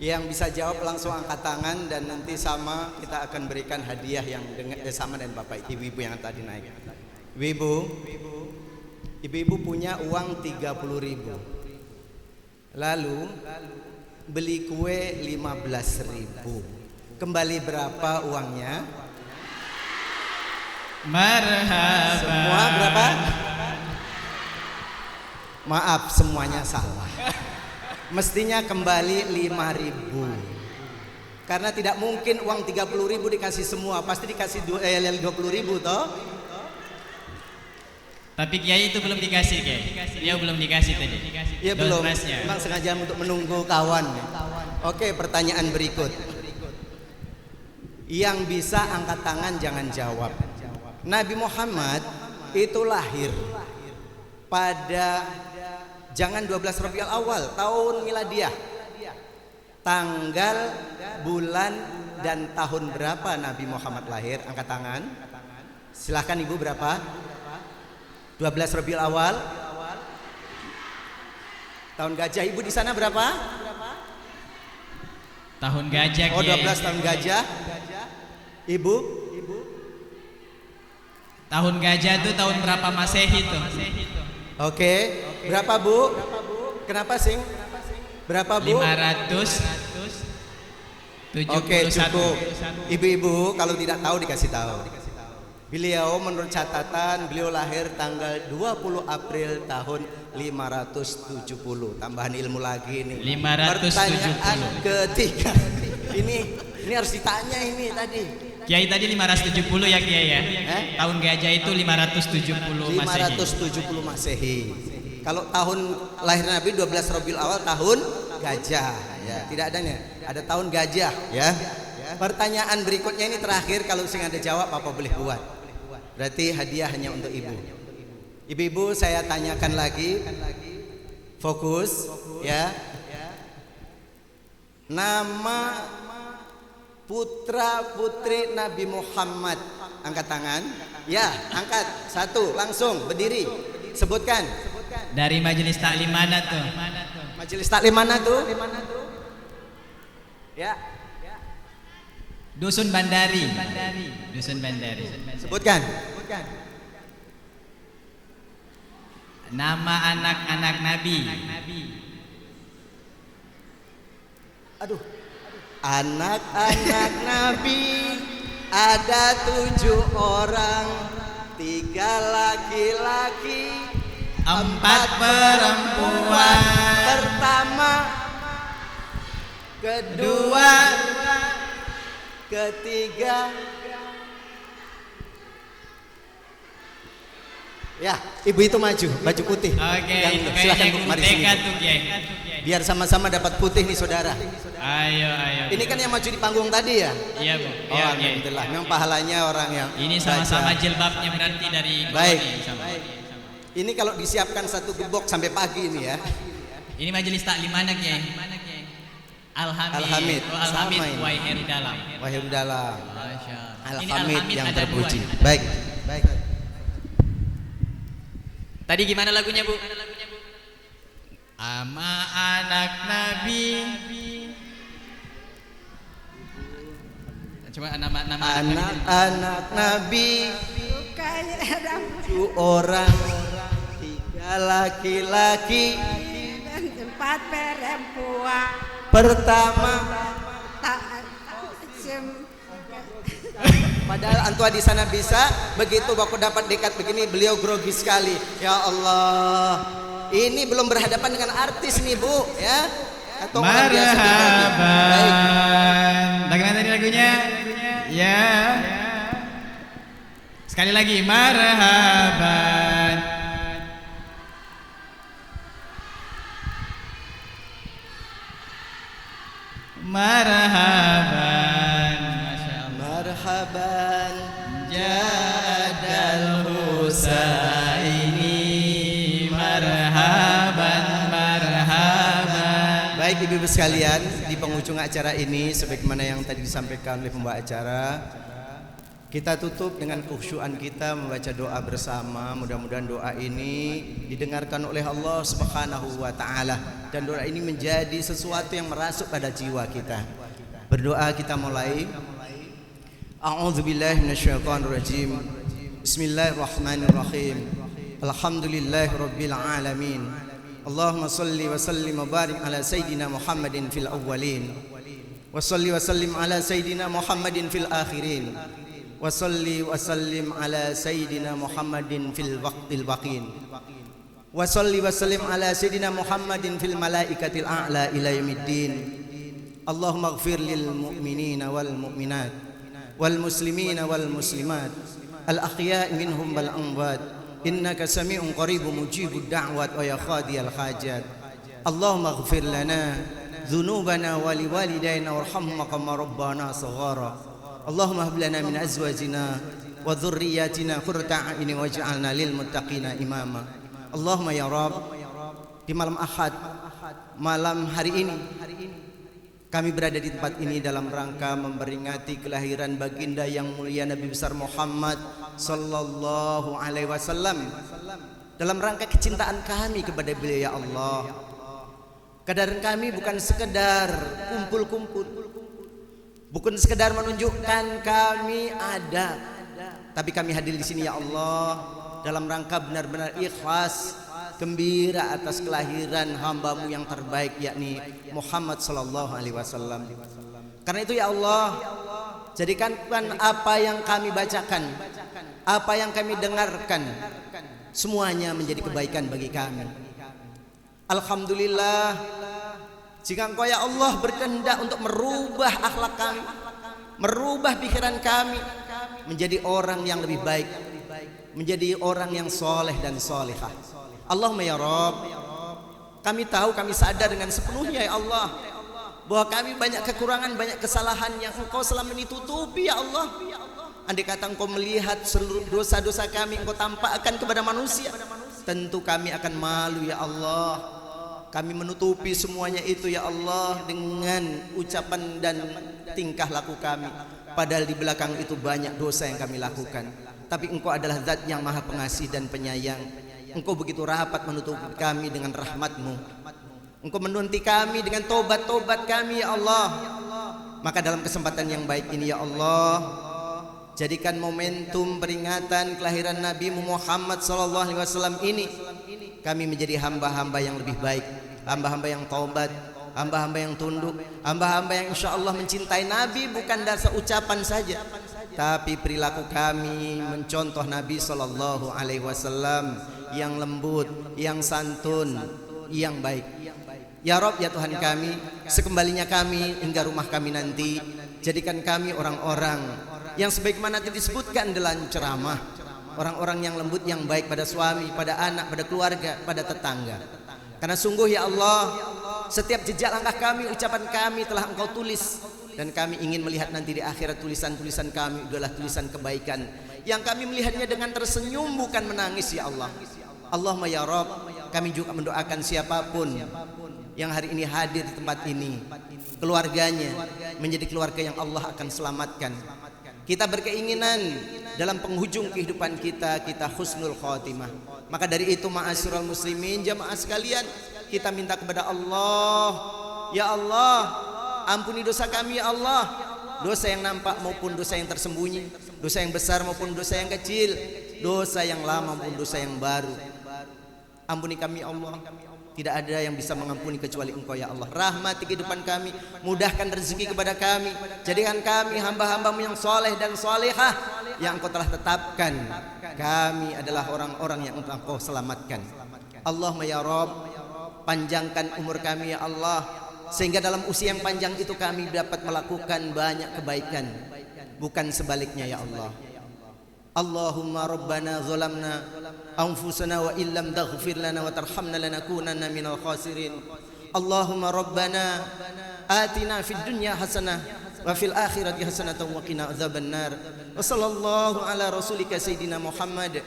Yang bisa jawab langsung angkat tangan dan nanti sama kita akan berikan hadiah yang sama dengan Bapak Ibu-ibu yang tadi naik. Ibu-ibu punya uang 30.000. Lalu beli kue 15.000. Kembali berapa uangnya? Marhaban. Semua berapa? Maaf, semuanya salah. Mestinya kembali 5.000. Karena tidak mungkin uang 30.000 dikasih semua, pasti dikasih 20.000 toh. Tapi Kiai itu belum dikasih, Kiai. Dia belum dikasih tadi. Ya belum. Donasnya. Memang sengaja untuk menunggu kawan. Oke, pertanyaan berikut. Yang bisa angkat tangan jangan jawab. Nabi Muhammad itu lahir pada jangan 12 Rabiul Awal tahun miladiah. Tanggal, bulan dan tahun berapa Nabi Muhammad lahir? Angkat tangan. Silahkan Ibu, berapa? 12 Rabiul Awal. Tahun gajah. Ibu di sana berapa? Tahun gajah, Kiai. Oh, 12 tahun gajah. Ibu? Tahun gajah itu tahun berapa Masehi tuh? Oke. Berapa, Bu? Kenapa sing? Berapa, Bu? 571. Oke, cukup. Ibu-ibu kalau tidak tahu dikasih tahu. Beliau menurut catatan beliau lahir tanggal 20 April tahun 570. Tambahan ilmu lagi nih. 570. Pertanyaan ketiga. Ini harus ditanya ini tadi. Kiai tadi 570 ya, Kiai ya. Tahun gajah itu 570 Masehi. 570 Masehi. Kalau tahun lahir Nabi 12 Rabiul Awal tahun gajah ya. Tidak adanya. Ada tahun gajah ya. Pertanyaan berikutnya ini terakhir, kalau sing ada jawab apa boleh buat. Berarti hadiah hanya untuk ibu. Ibu-ibu saya tanyakan lagi. Fokus ya. Nama putra putri Nabi Muhammad. Angkat tangan. Ya, angkat. Satu, langsung berdiri. Sebutkan. Dari majelis taklim mana tuh? Majelis taklim mana tuh? Ya. Dusun Bandari. Dusun Bandari. Sebutkan. Nama anak-anak Nabi. Aduh. Anak-anak Nabi ada 7 orang, 3 laki-laki, 4 perempuan. Pertama, kedua, ketiga. Ya, ibu itu maju, baju putih. Oke, itu silakan kayaknya Bu, guru mari TK sini. tuh, Kiai. Biar sama-sama dapat putih nih saudara. Ayo. Ini kan yang maju di panggung tadi ya? Iya, Bu. Oh, Iya, Kiai. alhamdulillah. Memang pahalanya orang yang Ini sama-sama baca. jilbabnya berarti dari bawah Baik. nih, sama. Ini kalau disiapkan satu gebok sampai pagi ini ya. Ini majelis taklim mana, Kiai? Alhamid. Alhamid. Oh, Alhamid Sama ini. Wahir Dalam. Wahyu dalam. Masya Allah. Ini Alhamid yang ada terpuji. 2. Baik. Tadi gimana lagunya, Bu? Ama anak Nabi. Coba nama Anak-anak Nabi 7 orang, 3 laki-laki, 4 perempuan. pertama. Padahal antua di sana bisa, begitu aku dapat dekat begini beliau grogi sekali. Ya Allah, ini belum berhadapan dengan artis nih Bu, ya? Atau orang biasa grogi. Baik. Marhaban. Bagaimana tadi lagunya? Ya. Sekali lagi, marhaban. Marhaban. Masya Allah. Marhaban Jadal Husaini. Marhaban. Baik ibu-ibu sekalian, di penghujung acara ini sebagaimana yang tadi disampaikan oleh pembawa acara, kita tutup dengan kekhusyuan kita membaca doa bersama. Mudah-mudahan doa ini didengarkan oleh Allah Subhanahu wa taala dan doa ini menjadi sesuatu yang merasuk pada jiwa kita. Berdoa kita mulai. A'udzubillahi minasyaitonirrajim. Bismillahirrahmanirrahim. Alhamdulillahirabbil alamin. Allahumma salli wa sallim wa barik ala sayyidina Muhammadin fil awwalin wa salli wa sallim ala sayyidina Muhammadin fil akhirin wa salli wa sallim ala sayyidina Muhammadin fil waqtil baqin wa salli wa sallim ala sayyidina Muhammadin fil malaikatil a'la ila yaumiddin. Allahumma ighfir lil mu'minina wal mu'minat wal muslimina wal muslimat al ahya'i minhum wal amwat innaka sami'un qaribun mujibud da'wat wa ya qadiyal hajat. Allahumma ighfir lana dhunubana wa liwalidayna warhamhum kama rabbana saghara. Allahumma hab lana min azwajina wa dhurriyyatina qurrata a'yunin waj'alna lil muttaqina imama. Allahumma ya Rabb, di malam Ahad, malam hari ini kami berada di tempat ini dalam rangka memperingati kelahiran baginda yang mulia Nabi besar Muhammad sallallahu alaihi wasallam. Dalam rangka kecintaan kami kepada beliau ya Allah. Kehadiran kami bukan sekedar kumpul-kumpul, bukan sekedar menunjukkan kami ada, tapi kami hadir di sini ya Allah dalam rangka benar-benar ikhlas, gembira atas kelahiran hambamu yang terbaik yakni Muhammad sallallahu alaihi wasallam. Karena itu ya Allah, jadikan apa yang kami bacakan, apa yang kami dengarkan, semuanya menjadi kebaikan bagi kami. Alhamdulillah, jika Engkau ya Allah berkehendak untuk merubah akhlak kami, merubah pikiran kami menjadi orang yang lebih baik, menjadi orang yang soleh dan solehah. Allahumma ya Rabb, kami tahu, kami sadar dengan sepenuhnya ya Allah bahwa kami banyak kekurangan, banyak kesalahan yang Engkau selama ini tutupi ya Allah. Andai kata Engkau melihat seluruh dosa-dosa kami, Engkau tampakkan kepada manusia, tentu kami akan malu ya Allah. kami menutupi semuanya itu ya Allah dengan ucapan dan tingkah laku kami, padahal di belakang itu banyak dosa yang kami lakukan. Tapi Engkau adalah Zat yang Maha Pengasih dan Penyayang. Engkau begitu rapat menutupi kami dengan rahmat-Mu. Engkau menuntut kami dengan tobat-tobat kami ya Allah. Maka dalam kesempatan yang baik ini ya Allah, jadikan momentum peringatan kelahiran Nabi Muhammad SAW ini kami menjadi hamba-hamba yang lebih baik, hamba-hamba yang taubat, hamba-hamba yang tunduk, hamba-hamba yang insya Allah mencintai Nabi bukan dasar ucapan saja, tapi perilaku kami mencontoh Nabi SAW yang lembut, yang santun, yang baik. Ya Rob, ya Tuhan kami, sekembalinya kami hingga rumah kami nanti, jadikan kami orang-orang yang sebagaimana disebutkan dalam ceramah, orang-orang yang lembut, yang baik pada suami, pada anak, pada keluarga, pada tetangga. Karena sungguh ya Allah, setiap jejak langkah kami, ucapan kami telah Engkau tulis, dan kami ingin melihat nanti di akhirat tulisan-tulisan kami adalah tulisan kebaikan yang kami melihatnya dengan tersenyum bukan menangis ya Allah. Allahumma ya Rabb, kami juga mendoakan siapapun yang hari ini hadir di tempat ini, keluarganya menjadi keluarga yang Allah akan selamatkan. Kita berkeinginan dalam penghujung kehidupan kita husnul khotimah. Maka dari itu ma'asyiral muslimin, jamaah sekalian, kita minta kepada Allah, ya Allah, ampuni dosa kami ya Allah, dosa yang nampak maupun dosa yang tersembunyi, dosa yang besar maupun dosa yang kecil, dosa yang lama maupun dosa yang baru. Ampuni kami ya Allah. Tidak ada yang bisa mengampuni kecuali Engkau ya Allah. Rahmati kehidupan kami, mudahkan rezeki kepada kami, jadikan kami hamba-hambamu yang soleh dan solehah yang Engkau telah tetapkan. Kami adalah orang-orang yang Engkau selamatkan. Allahumma ya Rabb, panjangkan umur kami ya Allah, sehingga dalam usia yang panjang itu kami dapat melakukan banyak kebaikan, bukan sebaliknya ya Allah. Allahumma rabbana zalamna anfusana wa illam taghfir lana wa tarhamna lanakunanna minal khasirin. Allahumma rabbana atina fid dunya hasanah wa fil akhirati hasanatan wa qina adzabannar. Wa sallallahu ala rasulika sayyidina Muhammad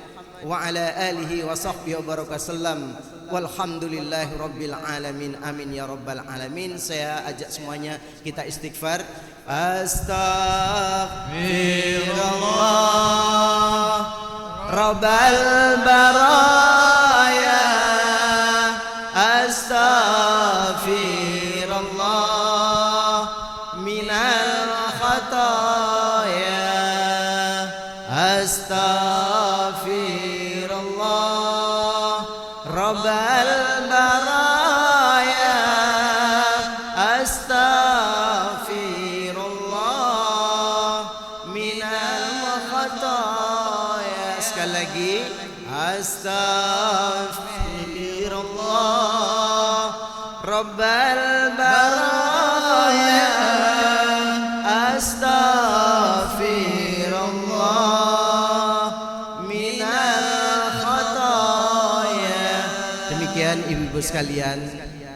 wa ala alihi wa sahbihi wa baraka sallam. Walhamdulillahi rabbil alamin. Amin ya rabbal alamin. Saya ajak semuanya kita istighfar. Astaghfirullah Rabbal baraya, astaghfirullah minal khataya, astaghfirullah Rabbal baraya, astaghfirullah minal khataya. Sekali lagi, astaghfirullah Rabbal baraya, astaghfirullah minal khataya. Demikian ibu-ibu sekalian,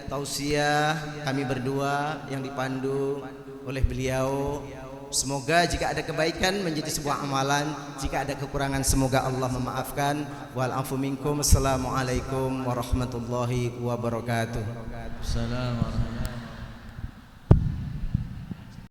tausiah kami berdua yang dipandu oleh beliau. Semoga jika ada kebaikan menjadi sebuah amalan, jika ada kekurangan semoga Allah memaafkan. Wal afu minkum. Assalamualaikum warahmatullahi wabarakatuh. Assalamualaikum.